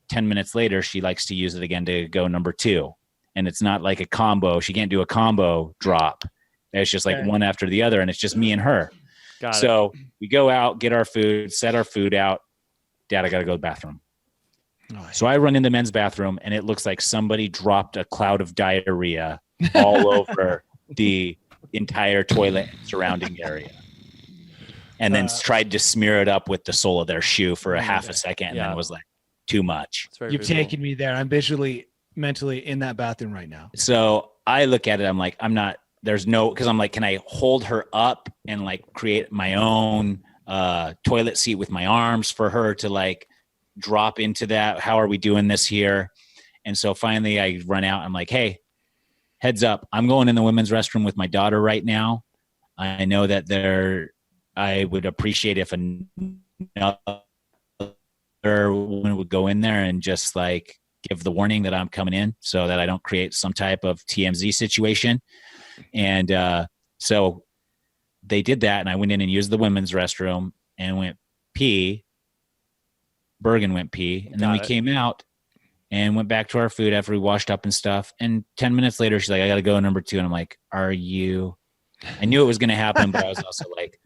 10 minutes later, she likes to use it again to go number 2. And it's not like a combo. She can't do a combo drop. It's just like one after the other. And it's just me and her. So we go out, get our food, set our food out. Dad, I got to go to the bathroom. So I run in the men's bathroom, and it looks like somebody dropped a cloud of diarrhea all over the entire toilet and surrounding area. And then tried to smear it up with the sole of their shoe for a half a second, and then was like, too much. You've taken me there. I'm visually, mentally in that bathroom right now. So I look at it. I'm like, because I'm like, can I hold her up and like create my own toilet seat with my arms for her to like drop into that? How are we doing this here? And so finally I run out. I'm like, hey, heads up. I'm going in the women's restroom with my daughter right now. I know that I would appreciate if another woman would go in there and just like give the warning that I'm coming in so that I don't create some type of TMZ situation. And so they did that, and I went in and used the women's restroom and went pee. Bergen went pee, and then we came out and went back to our food after we washed up and stuff. And 10 minutes later, she's like, I got to go number 2. And I'm like, I knew it was going to happen, but I was also like,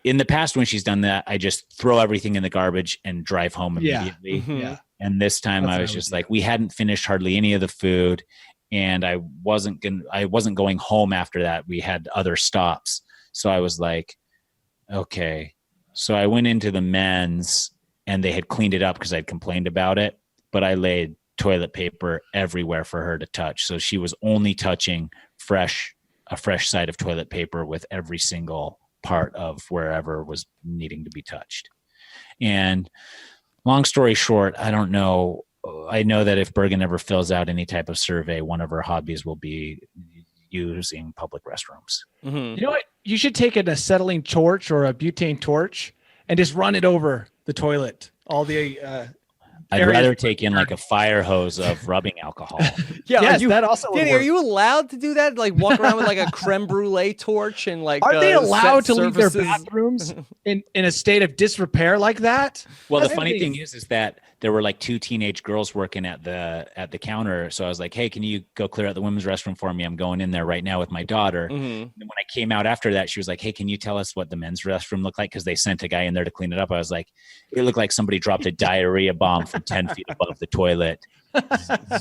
in the past when she's done that, I just throw everything in the garbage and drive home immediately. Yeah. And this time I was just like, we hadn't finished hardly any of the food, and I wasn't going home after that. We had other stops. So I was like, okay. So I went into the men's, and they had cleaned it up because I'd complained about it, but I laid toilet paper everywhere for her to touch. So she was only touching a fresh side of toilet paper with every single part of wherever was needing to be touched. And long story short, I don't know. I know that if Bergen ever fills out any type of survey, one of her hobbies will be using public restrooms. Mm-hmm. You know what? You should take an acetylene torch or a butane torch and just run it over the toilet. All the I'd rather take in like a fire hose of rubbing alcohol. Yeah, yes, that also would Danny, work. are you allowed to do that? Like walk around with like a creme brulee torch and like are they allowed to leave their surfaces? bathrooms in a state of disrepair like that? Well, the funny thing is that there were like 2 teenage girls working at the counter. So I was like, hey, can you go clear out the women's restroom for me? I'm going in there right now with my daughter. Mm-hmm. And when I came out after that, she was like, hey, can you tell us what the men's restroom looked like? Because they sent a guy in there to clean it up. I was like, it looked like somebody dropped a diarrhea bomb from 10 feet above the toilet.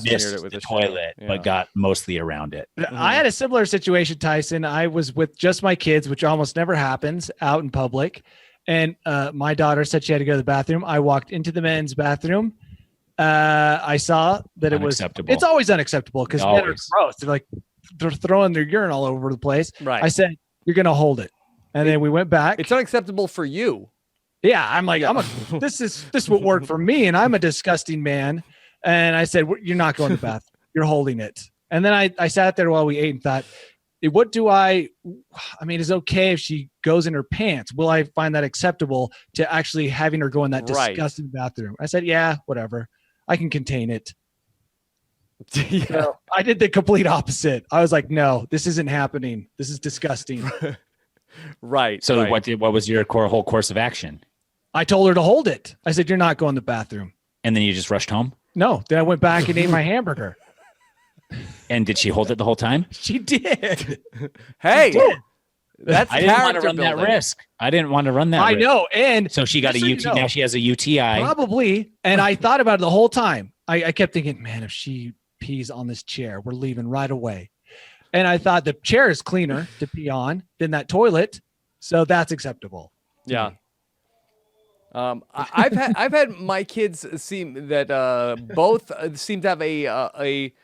Missed it with the toilet, but got mostly around it. I had a similar situation, Tyson. I was with just my kids, which almost never happens out in public. And my daughter said she had to go to the bathroom. I walked into the men's bathroom. I saw that it's always unacceptable because men are gross. They're throwing their urine all over the place. Right. I said, you're going to hold it. And then we went back. It's unacceptable for you. Yeah. I'm like, this is what worked for me. And I'm a disgusting man. And I said, you're not going to the bathroom. You're holding it. And then I sat there while we ate and thought, what do I mean, is it okay if she goes in her pants? Will I find that acceptable to actually having her go in that disgusting bathroom? I said, yeah, whatever. I can contain it. Yeah. So I did the complete opposite. I was like, no, this isn't happening. This is disgusting. Right. So right. What was your whole course of action? I told her to hold it. I said, you're not going to the bathroom. And then you just rushed home? No. Then I went back and ate my hamburger. And did she hold it the whole time? She did. Hey, that's I didn't want to run that risk. I didn't want to run that risk. I know. And so she got a UTI. Now she has a UTI. Probably. And I thought about it the whole time. I kept thinking, man, if she pees on this chair, we're leaving right away. And I thought the chair is cleaner to pee on than that toilet. So that's acceptable. Yeah. I've had my kids seem that both seem to have a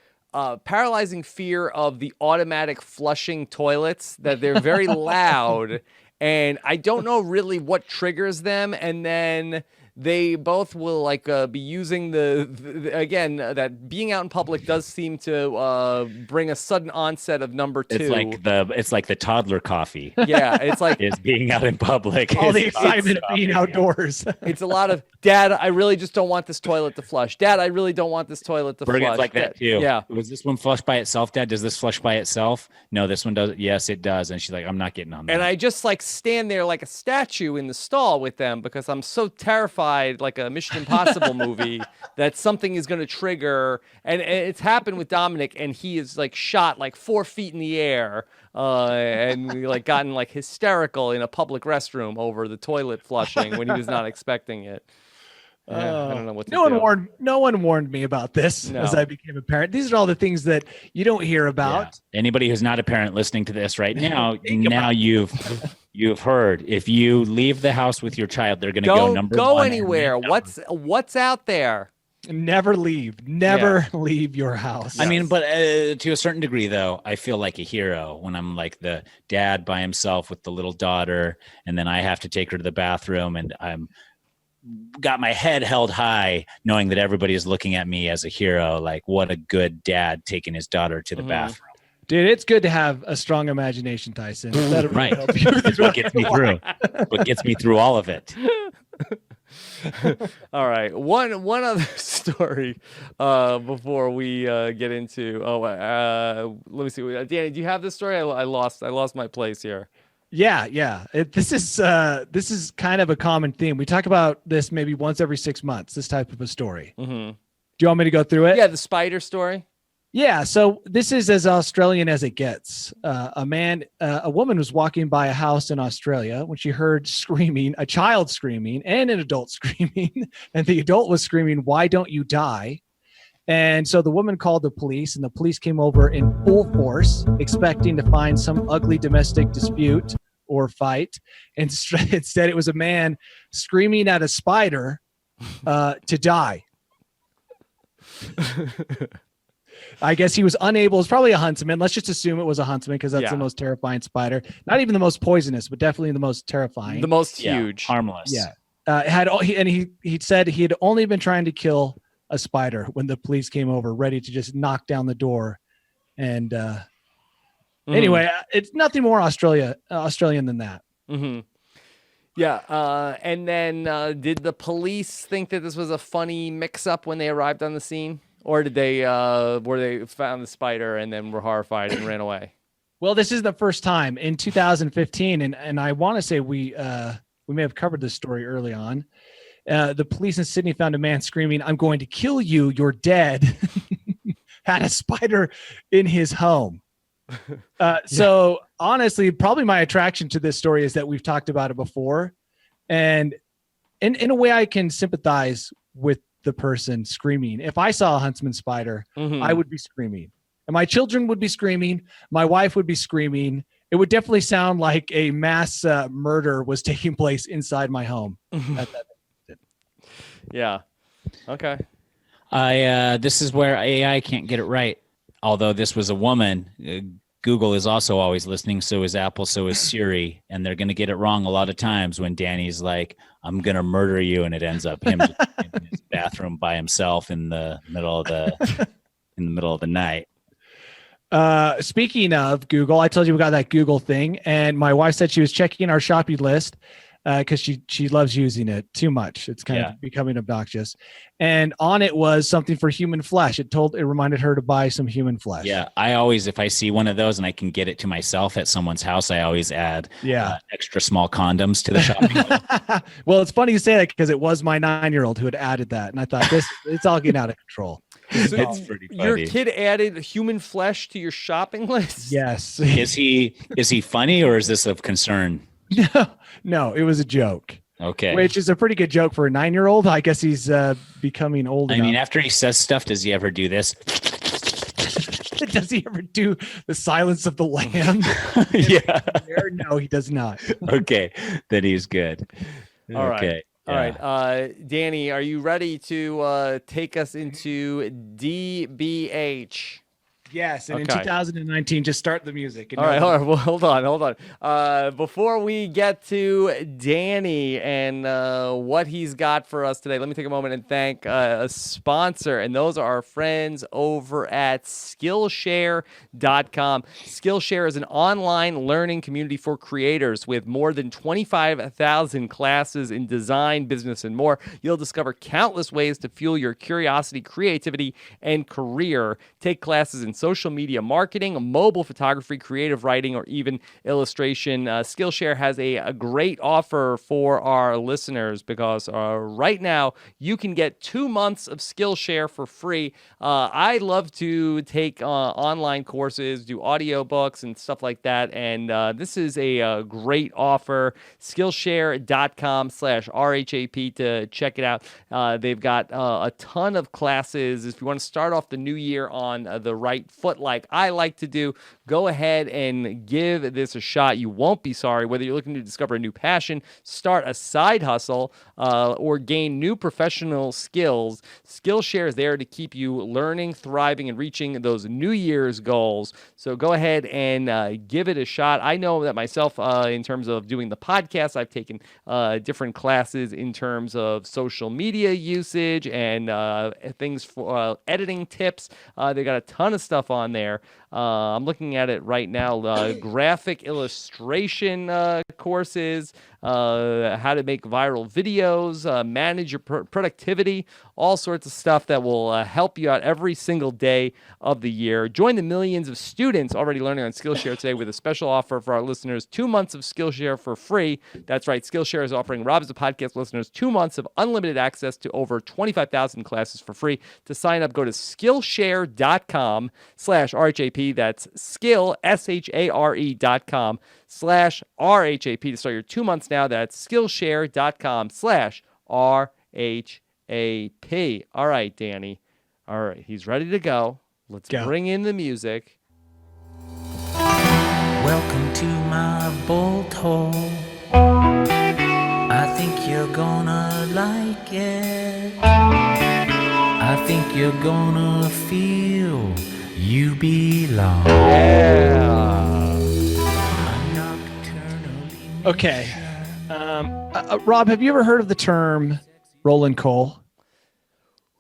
paralyzing fear of the automatic flushing toilets, that they're very loud, and I don't know really what triggers them. And then they both will be using again, that being out in public does seem to bring a sudden onset of number 2. It's like the toddler coffee. Yeah, it's like is being out in public. All the excitement of being outdoors. It's a lot of, Dad, I really just don't want this toilet to flush. Dad, I really don't want this toilet to Bergen's flush. like that too. Yeah. Was this one flush by itself, Dad? Does this flush by itself? No, this one does. Yes, it does. And she's like, I'm not getting on that. And I just stand there like a statue in the stall with them because I'm so terrified, like a Mission Impossible movie, that something is going to trigger. And it's happened with Dominic, and he is shot 4 feet in the air, and we gotten hysterical in a public restroom over the toilet flushing when he was not expecting it. I don't know what to no do. one warned me about this No. as I became a parent. These are all the things that you don't hear about. Yeah. Anybody who's not a parent listening to this right now, Think about you've heard. If you leave the house with your child, they're going to go number go one. anywhere. What's out there? Never leave. Never leave your house. I mean, but to a certain degree, though, I feel like a hero when I'm like the dad by himself with the little daughter, and then I have to take her to the bathroom, and I'm got my head held high, knowing that everybody is looking at me as a hero. Like, what a good dad taking his daughter to the bathroom. Dude, it's good to have a strong imagination, Tyson. That'll really Right. help you. That's what gets me through. What gets me through all of it. All right. One other story before we get into. Let me see. Danny, do you have this story? I lost my place here. Yeah. This is kind of a common theme. We talk about this maybe once every 6 months. This type of a story. Mm-hmm. Do you want me to go through it? Yeah, the spider story. Yeah, so this is as Australian as it gets. A woman was walking by a house in Australia when she heard screaming, a child screaming and an adult screaming, and the adult was screaming, "Why don't you die?" And so the woman called the police, and the police came over in full force, expecting to find some ugly domestic dispute or fight. Instead, it was a man screaming at a spider to die. I guess he was unable. It's probably a huntsman. Let's just assume it was a huntsman because that's the most terrifying spider. Not even the most poisonous, but definitely the most terrifying. The most huge. Harmless. Yeah. He said he had only been trying to kill a spider when the police came over, ready to just knock down the door. And anyway, it's nothing more Australian than that. Mm-hmm. Yeah. And then did the police think that this was a funny mix-up when they arrived on the scene? Or did they found the spider and then were horrified and ran away? Well, this is the first time in 2015, and I want to say we may have covered this story early on. The police in Sydney found a man screaming, "I'm going to kill you, you're dead," had a spider in his home. So honestly, probably my attraction to this story is that we've talked about it before. And in a way I can sympathize with the person screaming. If I saw a huntsman spider, I would be screaming. And my children would be screaming. My wife would be screaming. It would definitely sound like a mass murder was taking place inside my home. Yeah. Okay. This is where AI can't get it right. Although this was a woman, Google is also always listening. So is Apple. So is Siri. And they're going to get it wrong a lot of times when Danny's like, "I'm going to murder you." And it ends up him just in his bathroom by himself in the middle of the night. Speaking of Google, I told you we got that Google thing, and my wife said she was checking our shopping list because she loves using it too much. It's kind of becoming obnoxious. And on it was something for human flesh. It reminded her to buy some human flesh. Yeah, I always, if I see one of those and I can get it to myself at someone's house, I always add extra small condoms to the shopping list. Well, it's funny you say that because it was my 9-year-old who had added that, and I thought it's all getting out of control. So It's pretty funny. your kid added human flesh to your shopping list? Yes. Is he funny or is this of concern? No, it was a joke. Okay. Which is a pretty good joke for a 9-year-old. I guess he's becoming old enough. I mean, after he says stuff, does he ever do this? Does he ever do the Silence of the Lambs? Yeah. No, he does not. Okay. Then he's good. All right. Okay. All right. Danny, are you ready to take us into DBH? Yes, and Okay. in 2019, just start the music. All right. Well, hold on. Before we get to Danny and what he's got for us today, let me take a moment and thank a sponsor, and those are our friends over at Skillshare.com. Skillshare is an online learning community for creators with more than 25,000 classes in design, business, and more. You'll discover countless ways to fuel your curiosity, creativity, and career. Take classes in social media marketing, mobile photography, creative writing, or even illustration. Skillshare has a great offer for our listeners because right now you can get 2 months of Skillshare for free. I love to take online courses, do audiobooks and stuff like that, and this is a great offer. Skillshare.com/RHAP to check it out. They've got a ton of classes. If you want to start off the new year on the right foot like I like to do, go ahead and give this a shot. You won't be sorry. Whether you're looking to discover a new passion, start a side hustle, or gain new professional skills, Skillshare is there to keep you learning, thriving, and reaching those New Year's goals. So go ahead and give it a shot. I know that myself, in terms of doing the podcast, I've taken different classes in terms of social media usage and things for editing tips. They got a ton of stuff on there. I'm looking at it right now. Graphic illustration courses, how to make viral videos, manage your productivity, all sorts of stuff that will help you out every single day of the year. Join the millions of students already learning on Skillshare today with a special offer for our listeners, 2 months of Skillshare for free. That's right. Skillshare is offering Rob as a podcast listeners 2 months of unlimited access to over 25,000 classes for free. To sign up, go to Skillshare.com/RHAP. That's skill, SHARE.com/RHAP to start your 2 months now. That's Skillshare.com/RHAP. All right, Danny. All right, he's ready to go. Let's bring in the music. Welcome to my bolt hole. I think you're gonna like it. I think you're gonna feel you belong. Yeah. Okay. Rob, have you ever heard of the term rolling coal?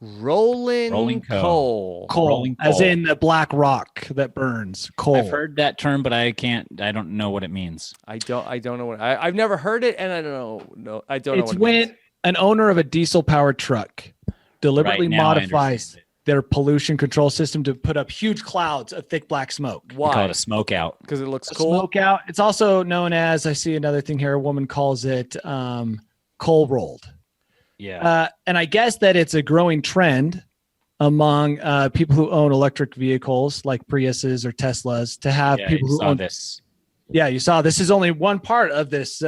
Rolling coal. Rolling As coal. in the black rock that burns. Coal. I've heard that term, but I don't know what it means. I don't know what I've never heard it, and I don't know. No, I don't know. It's what when it means. an owner of a diesel-powered truck deliberately Right now, I modifies understand it. their pollution control system to put up huge clouds of thick black smoke. We call Why? it a smoke out. Because it looks A cool. Smoke out. It's also known as, I see another thing here, a woman calls it coal rolled. Yeah. And I guess that it's a growing trend among people who own electric vehicles like Priuses or Teslas to have people who saw own this. Yeah, you saw this is only one part of this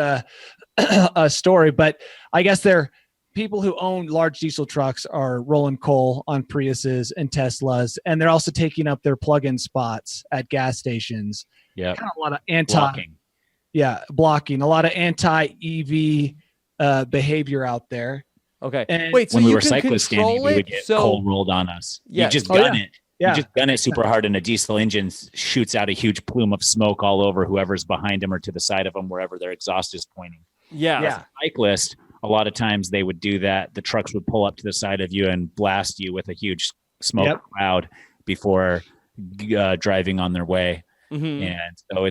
story, but I guess they're people who own large diesel trucks are rolling coal on Priuses and Teslas, and they're also taking up their plug-in spots at gas stations. Yeah. Kind of a lot of blocking, a lot of anti-EV behavior out there. Okay. And Wait, so When we you were can cyclists standing, control we it? would get So coal rolled on us. Yeah. You just Oh, gun yeah. it. Yeah. You just gun it super hard, and a diesel engine shoots out a huge plume of smoke all over whoever's behind him or to the side of them, wherever their exhaust is pointing. yeah. Yeah. Cyclist, a lot of times they would do that. The trucks would pull up to the side of you and blast you with a huge smoke cloud before driving on their way. Mhm. And so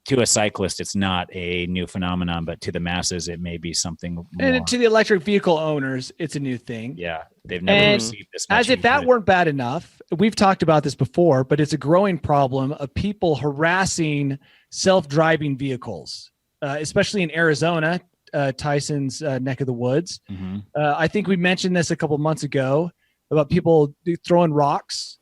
to a cyclist, it's not a new phenomenon, but to the masses, it may be something more. And to the electric vehicle owners, it's a new thing. Yeah, they've never And received this much. As if that input. weren't bad enough, we've talked about this before, but it's a growing problem of people harassing self-driving vehicles, especially in Arizona, Tyson's neck of the woods. Mhm. I think we mentioned this a couple months ago about people throwing rocks,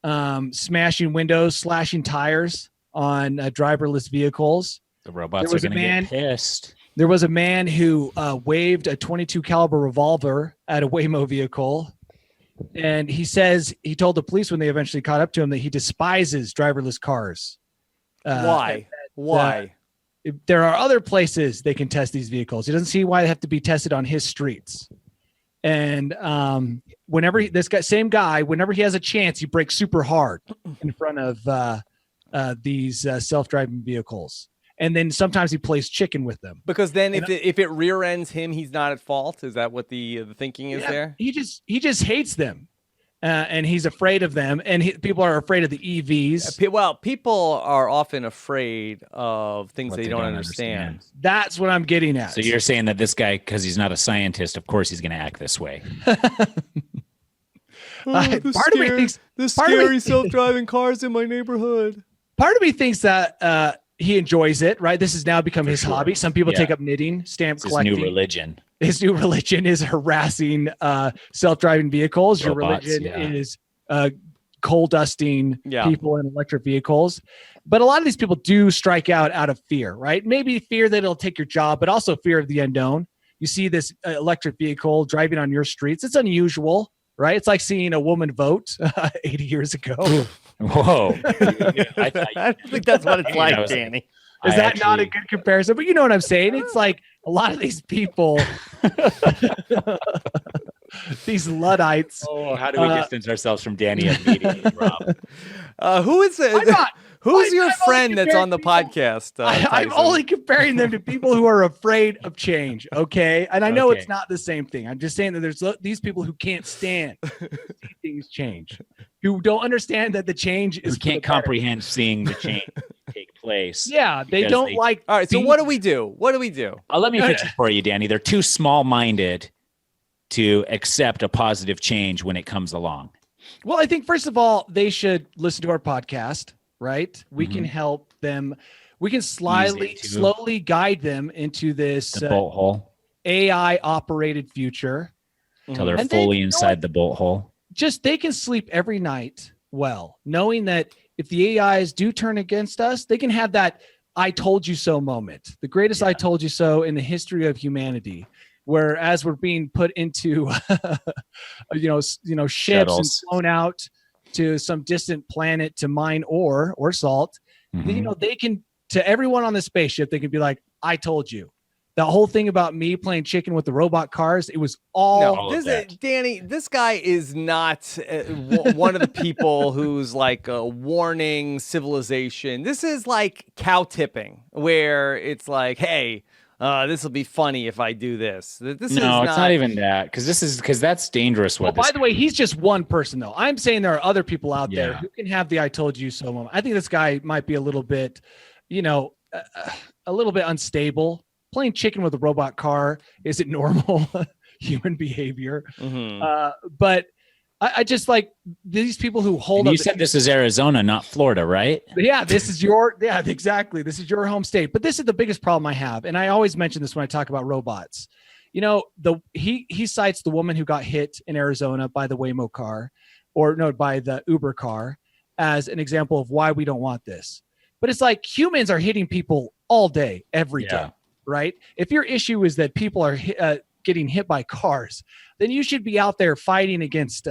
smashing windows, slashing tires on driverless vehicles. The robots There are was a going to man- get pissed. There was a man who waved a .22 caliber revolver at a Waymo vehicle. And he says he told the police when they eventually caught up to him that he despises driverless cars. Why? Why? There are other places they can test these vehicles. He doesn't see why they have to be tested on his streets. And whenever same guy, whenever he has a chance, he brakes super hard in front of these self-driving vehicles. And then sometimes he plays chicken with them. Because then if it rear ends him, he's not at fault. Is that what the thinking is there? He just hates them, and he's afraid of them. And people are afraid of the EVs. Well, people are often afraid of things What they they don't don't understand. understand. That's what I'm getting at. So you're saying that this guy, because he's not a scientist, of course he's going to act this way. The part of me thinks the part of me- scary self-driving cars in my neighborhood. part of me thinks that he enjoys it, right? This has now become For his sure. hobby. Some people Yeah. take up knitting, stamp It's his collecting. new religion. His new religion is harassing self-driving vehicles. Your Robots, religion yeah. is coal dusting Yeah. people in electric vehicles. But a lot of these people do strike out of fear, right? Maybe fear that it'll take your job, but also fear of the unknown. You see this electric vehicle driving on your streets. It's unusual, right? It's like seeing a woman vote 80 years ago. Whoa. I don't think that's what it's I like, was like- Danny. Is I that not a actually- good comparison? But you know what I'm saying? It's like a lot of these people, these Luddites. Oh, how do we distance ourselves from Danny immediately, Rob? Who is I'm it? not. Who's I'm your only friend that's on the comparing podcast? I'm Tyson? only comparing them to people who are afraid of change. Okay. And I know Okay. it's not the same thing. I'm just saying that there's these people who can't stand to see things change, who don't understand that the change is Who for can't the better. comprehend seeing the change take place. Yeah. They because don't they- like. All right. So being- what do we do? What do we do? Let me pitch it for you, Danny. They're too small-minded to accept a positive change when it comes along. Well, I think first of all, they should listen to our podcast, right? We can help them. We can slowly guide them into this The bolt hole AI operated future. until they're And then, fully you know inside the bolt hole. Just they can sleep every night well, knowing that if the AIs do turn against us, they can have that "I told you so" moment, the greatest "I told you so" in the history of humanity. Where as we're being put into, ships and Shuttles. flown out to some distant planet to mine ore or salt, Mhm. they can, to everyone on the spaceship, they can be like, "I told you." The whole thing about me playing chicken with the robot cars, it was all all of this that. is, Danny, this guy is not one of the people who's like warning civilization. This is like cow tipping, where it's like, hey, this will be funny if I do this. This is It's not even that because that's dangerous. Well, by the way, he's just one person, though. I'm saying there are other people out there Yeah. who can have the "I told you so" moment. I think this guy might be a little bit, a little bit unstable. Playing chicken with a robot car isn't normal human behavior. But I just like these people who hold And up. you said this is Arizona, not Florida, right? This is exactly. This is your home state. But this is the biggest problem I have. And I always mention this when I talk about robots. He cites the woman who got hit in Arizona by the Waymo car, by the Uber car, as an example of why we don't want this. But it's like humans are hitting people all day, every day, Yeah. right? If your issue is that people are getting hit by cars, then you should be out there fighting against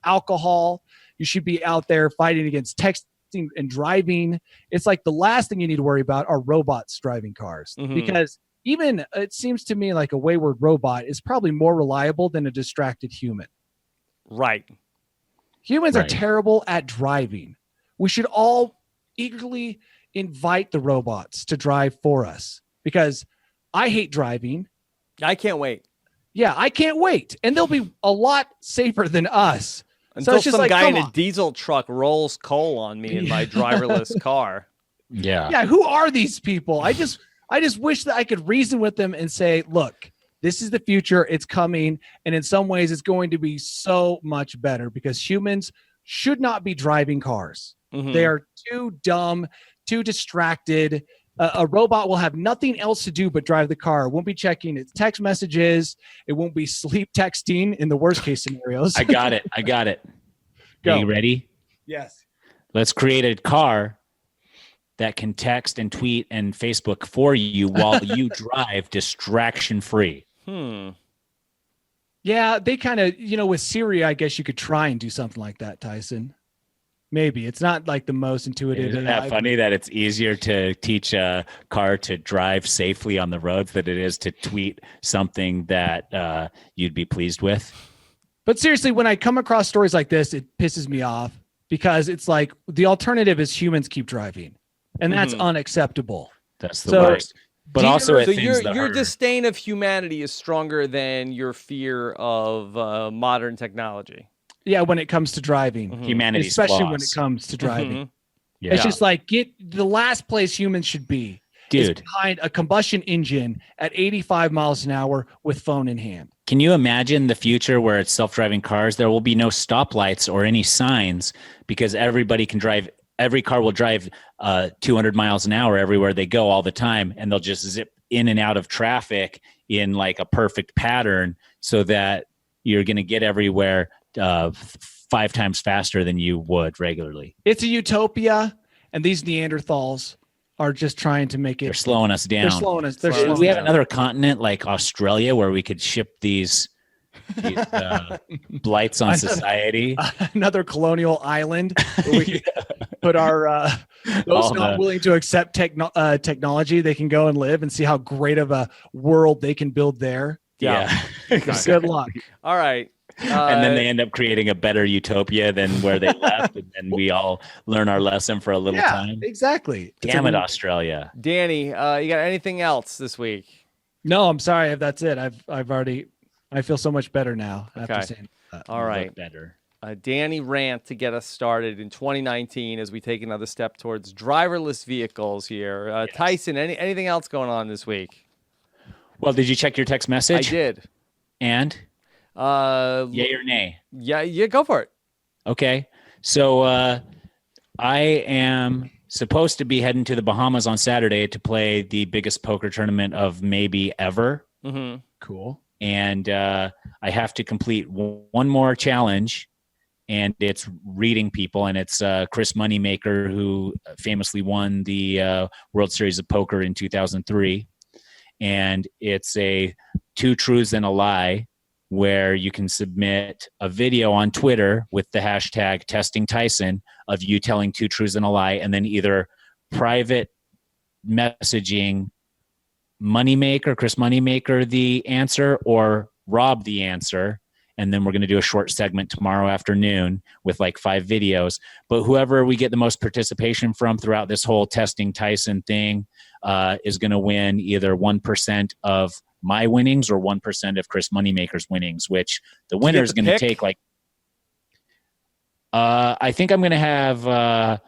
alcohol. You should be out there fighting against texting and driving. It's like the last thing you need to worry about are robots driving cars, because even it seems to me like a wayward robot is probably more reliable than a distracted human. right. Humans are Right. terrible at driving. We should all eagerly invite the robots to drive for us, because I hate driving. I can't wait Yeah, I can't wait. And they'll be a lot safer than us. until it's just some like, guy in come a on. diesel truck rolls coal on me in my driverless car. Yeah. Yeah, who are these people? I just wish that I could reason with them and say, look, this is the future. It's coming. And in some ways, it's going to be so much better, because humans should not be driving cars. They are too dumb, too distracted. A robot will have nothing else to do but drive the car. It won't be checking its text messages. It won't be sleep texting in the worst case scenarios. I got it. Go. Are you ready? Yes. Let's create a car that can text and tweet and Facebook for you while you drive distraction free. Yeah, they kind of, with Siri, I guess you could try and do something like that, Tyson. Maybe. It's not like the most intuitive. Isn't that funny that it's easier to teach a car to drive safely on the roads than it is to tweet something that you'd be pleased with? But seriously, when I come across stories like this, it pisses me off, because it's like the alternative is humans keep driving, and that's unacceptable. That's the So, worst. But also, it So thins the your herd. disdain of humanity is stronger than your fear of modern technology. Yeah, when it comes to driving, Humanity's especially flaws. when it comes to driving. Yeah. It's just like, get the last place humans should be is Dude. behind a combustion engine at 85 miles an hour with phone in hand. Can you imagine the future where it's self-driving cars? There will be no stoplights or any signs because everybody can drive. Every car will drive 200 miles an hour everywhere they go all the time, and they'll just zip in and out of traffic in like a perfect pattern so that you're going to get everywhere 5 times faster than you would regularly. It's a utopia, and these Neanderthals are just trying to make it. They're slowing us down. They're slowing us. They're slowing we have down. another continent like Australia where we could ship these blights on society. Another colonial island where we can put our those not willing to accept technology. They can go and live and see how great of a world they can build there. Yeah. Good luck. All right. And then they end up creating a better utopia than where they left, and we all learn our lesson for a little time. Exactly. Damn it, Australia. Danny, you got anything else this week? No, I'm sorry if that's it. I've already. I feel so much better now after saying that. All right. Better. Danny rant to get us started in 2019 as we take another step towards driverless vehicles here. Yes. Tyson, anything else going on this week? Well, did you check your text message? I did. And? Yay or nay? Yeah, go for it. Okay. So I am supposed to be heading to the Bahamas on Saturday to play the biggest poker tournament of maybe ever. Mm-hmm. Cool. And I have to complete one more challenge, and it's reading people. And it's Chris Moneymaker, who famously won the World Series of Poker in 2003. And it's a 2 truths and a lie, where you can submit a video on Twitter with the hashtag Testing Tyson of you telling 2 truths and a lie, and then either private messaging Chris Moneymaker the answer, or Rob the answer. And then we're going to do a short segment tomorrow afternoon with like 5 videos. But whoever we get the most participation from throughout this whole Testing Tyson thing is going to win either 1% of my winnings or 1% of Chris Moneymaker's winnings, which the winner is going to take like, I think I'm going to have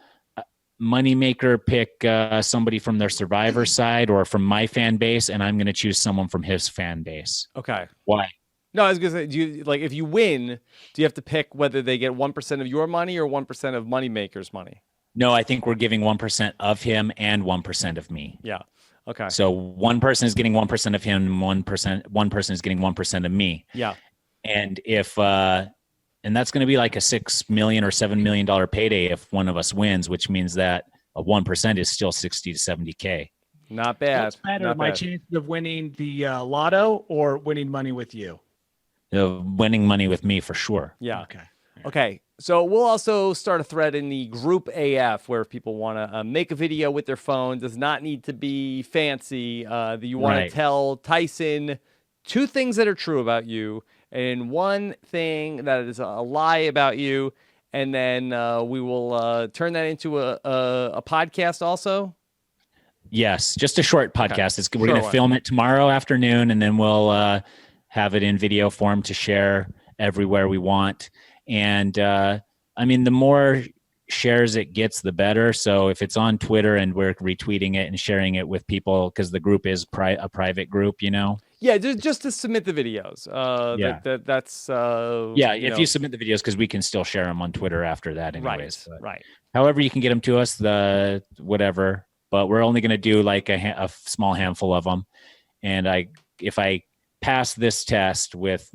Moneymaker pick somebody from their Survivor side or from my fan base, and I'm going to choose someone from his fan base. Okay. Why? No, I was going to say, do you, like, if you win, do you have to pick whether they get 1% of your money or 1% of Moneymaker's money? No, I think we're giving 1% of him and 1% of me. Yeah. Okay. So one person is getting 1% of him, and one person is getting 1% of me. Yeah. And if and that's going to be like a $6 million or $7 million payday if one of us wins, which means that a 1% is still 60 to 70K. Not bad. What's better, Not my bad. chance of winning the lotto or winning money with you? Winning money with me for sure. Yeah. Okay. Okay. So we'll also start a thread in the group AF where if people want to make a video with their phone, does not need to be fancy. That you want to tell Tyson 2 things that are true about you and 1 thing that is a lie about you. And then we will turn that into a podcast also. Yes, just a short podcast. Okay. We're going to film it tomorrow afternoon, and then we'll have it in video form to share everywhere we want. And I mean, the more shares it gets, the better. So if it's on Twitter and we're retweeting it and sharing it with people, because the group is a private group, you know? Yeah, just to submit the videos. That's if you submit the videos, because we can still share them on Twitter after that anyways. Right. However you can get them to us, the whatever. But we're only going to do like a small handful of them. And if I pass this test with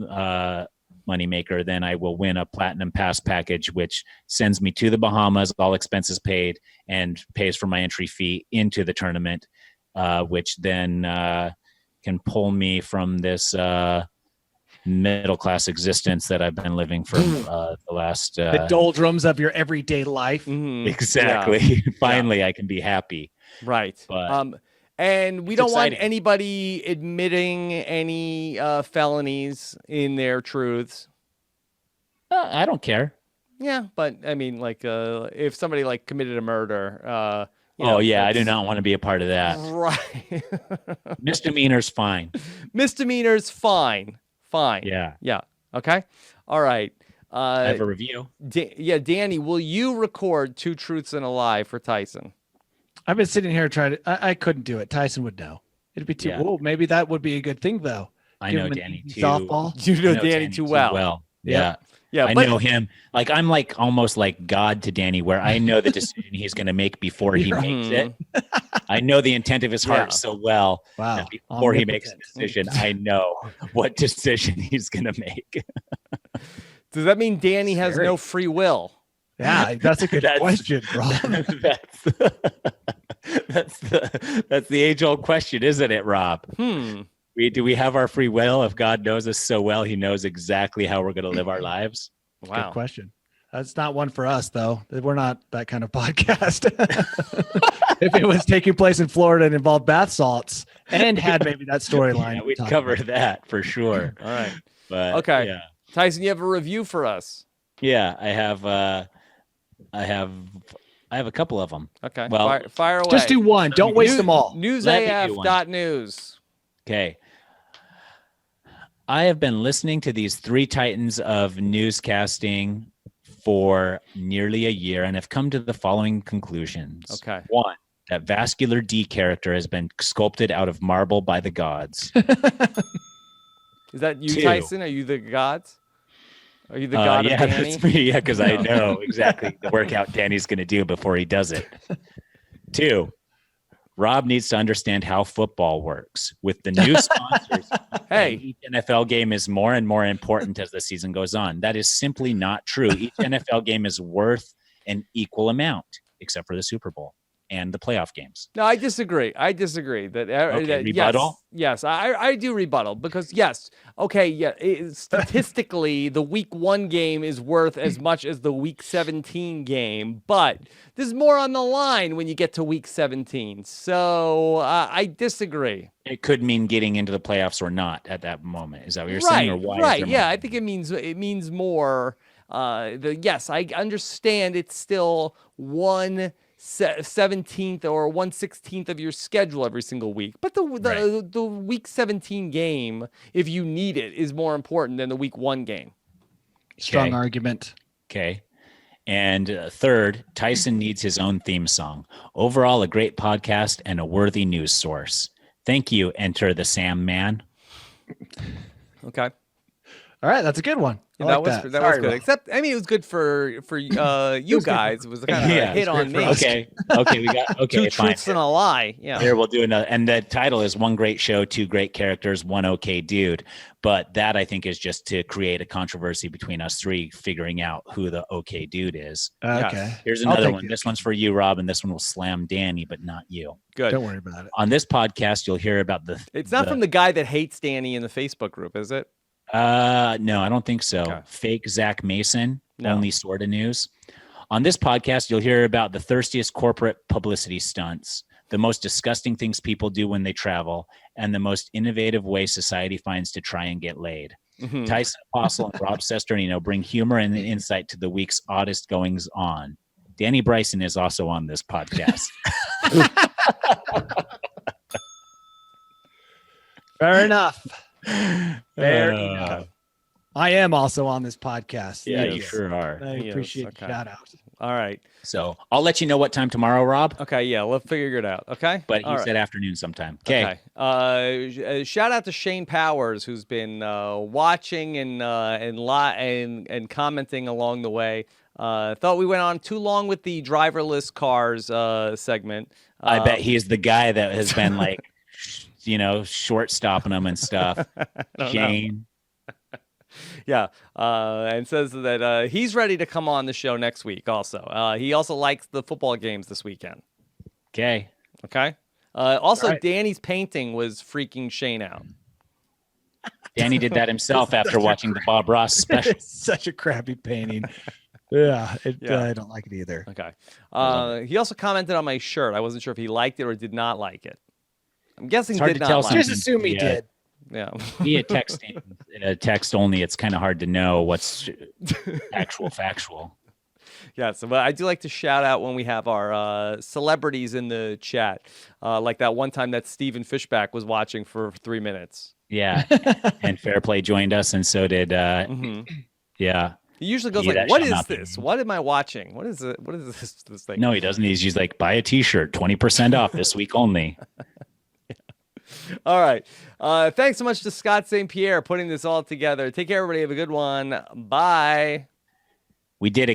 Moneymaker, then I will win a platinum pass package, which sends me to the Bahamas, all expenses paid, and pays for my entry fee into the tournament, which then can pull me from this middle-class existence that I've been living for the last... the doldrums of your everyday life. Mm-hmm. Exactly. Yeah. Finally, I can be happy. Right. But and we don't want exciting. anybody admitting any felonies in their truths. I don't care. Yeah, but I mean, like, if somebody like committed a murder, I do not want to be a part of that. Right. Misdemeanors, fine. Misdemeanors, fine. Yeah. Yeah. Okay. All right. I have a review. Danny, will you record 2 truths and a lie for Tyson? I've been sitting here trying to. I couldn't do it. Tyson would know. It'd be too. Yeah. Oh, maybe that would be a good thing though. I Give know him an Danny easy too. softball. You know I know Danny too well. Yeah. Yeah, I but know him. Like I'm like almost like God to Danny, where I know the decision he's going to make before he makes it. I know the intent of his heart Yeah. so well Wow. that before he makes a Omnipotent. decision, I know what decision he's going to make. does that mean Danny has Scary. no free will? Yeah, that's a good That's- question, Rob. that's the age-old question, isn't it, Rob? Do we have our free will? If God knows us so well, he knows exactly how we're going to live our lives. Wow. Good question. That's not one for us, though. We're not that kind of podcast. If it was taking place in Florida and involved bath salts and had maybe that storyline, Yeah, we'd cover that for sure. All right. But Okay. yeah, Tyson, you have a review for us. yeah, I have a couple of them. Okay. Well, fire away. Just do one. Don't waste them all. Newsaf.news. Okay. I have been listening to these three titans of newscasting for nearly a year and have come to the following conclusions. Okay. One, that Vascular D character has been sculpted out of marble by the gods. Is that you, Two. Tyson? Are you the gods? Are you the god yeah, of Danny? that's me. Yeah, because I know exactly the workout Danny's going to do before he does it. Two, Rob needs to understand how football works. With the new sponsors, Hey. each NFL game is more and more important as the season goes on. That is simply not true. Each NFL game is worth an equal amount, except for the Super Bowl and the playoff games. No, I disagree. That, that rebuttal? Yes, I do rebuttal because yes, okay, yeah. Statistically, the week 1 game is worth as much as the week 17 game, but there's more on the line when you get to week 17. So I disagree. It could mean getting into the playoffs or not at that moment. Is that what you're saying? Or why? Right. Yeah, I think it means more. Yes, I understand. It's still 1/17 or 1/16 of your schedule every single week. But the week 17 game, if you need it, is more important than the week 1 game. Strong argument. Okay. And third, Tyson needs his own theme song. Overall, a great podcast and a worthy news source. Thank you. Enter the Sam Man. Okay. All right, that's a good one. I that like was that. that Sorry, was good. Rob. Except, I mean, it was good for you guys. It was kind of Yeah, a hit on me. Okay. We got Two fine. truths and a lie. Yeah. Here we'll do another, and the title is One Great Show, Two Great Characters, One Okay Dude. But that I think is just to create a controversy between us three, figuring out who the okay dude is. Okay. Here's I'll another take one. it. This one's for you, Rob, and this one will slam Danny, but not you. Good. Don't worry about it. On this podcast, you'll hear about It's not from the guy that hates Danny in the Facebook group, is it? No, I don't think so. Okay. Fake Zach Mason, No. only sort of news. On this podcast, you'll hear about the thirstiest corporate publicity stunts, the most disgusting things people do when they travel, and the most innovative way society finds to try and get laid. Mhm. Tyson Apostle and Rob Sesternino bring humor and insight to the week's oddest goings on. Danny Bryson is also on this podcast. Fair enough. Fair Uh, enough. I am also on this podcast. Yeah, you Yes. sure are. I Yes, appreciate okay. the shout out. All right. So I'll let you know what time tomorrow, Rob. Okay. Yeah. We'll figure it out. Okay. But he All right. said afternoon sometime. Okay. Shout out to Shane Powers, who's been watching and commenting along the way. Thought we went on too long with the driverless cars segment. I bet he is the guy that has been like, short stopping them and stuff. Shane. Yeah, and says that he's ready to come on the show next week. Also, he also likes the football games this weekend. Okay. Okay. Also, right. Danny's painting was freaking Shane out. Danny did that himself after watching the Bob Ross special. It's such a crappy painting. Yeah, I don't like it either. Okay. He also commented on my shirt. I wasn't sure if he liked it or did not like it. I'm guessing It's hard did to not tell like Just it. assume he Yeah. did. Yeah. Via text only, it's kind of hard to know what's factual. Yeah, so but I do like to shout out when we have our celebrities in the chat, like that one time that Steven Fishback was watching for 3 minutes. Yeah. And Fair Play joined us, and so did, yeah. He usually goes Yeah, like, that "What shall is not be this? named." What am I watching? What is it? What is this thing?" No, he doesn't. He's like, buy a t-shirt, 20% off this week only. All right. Thanks so much to Scott St. Pierre putting this all together. Take care, everybody. Have a good one. Bye. We did it.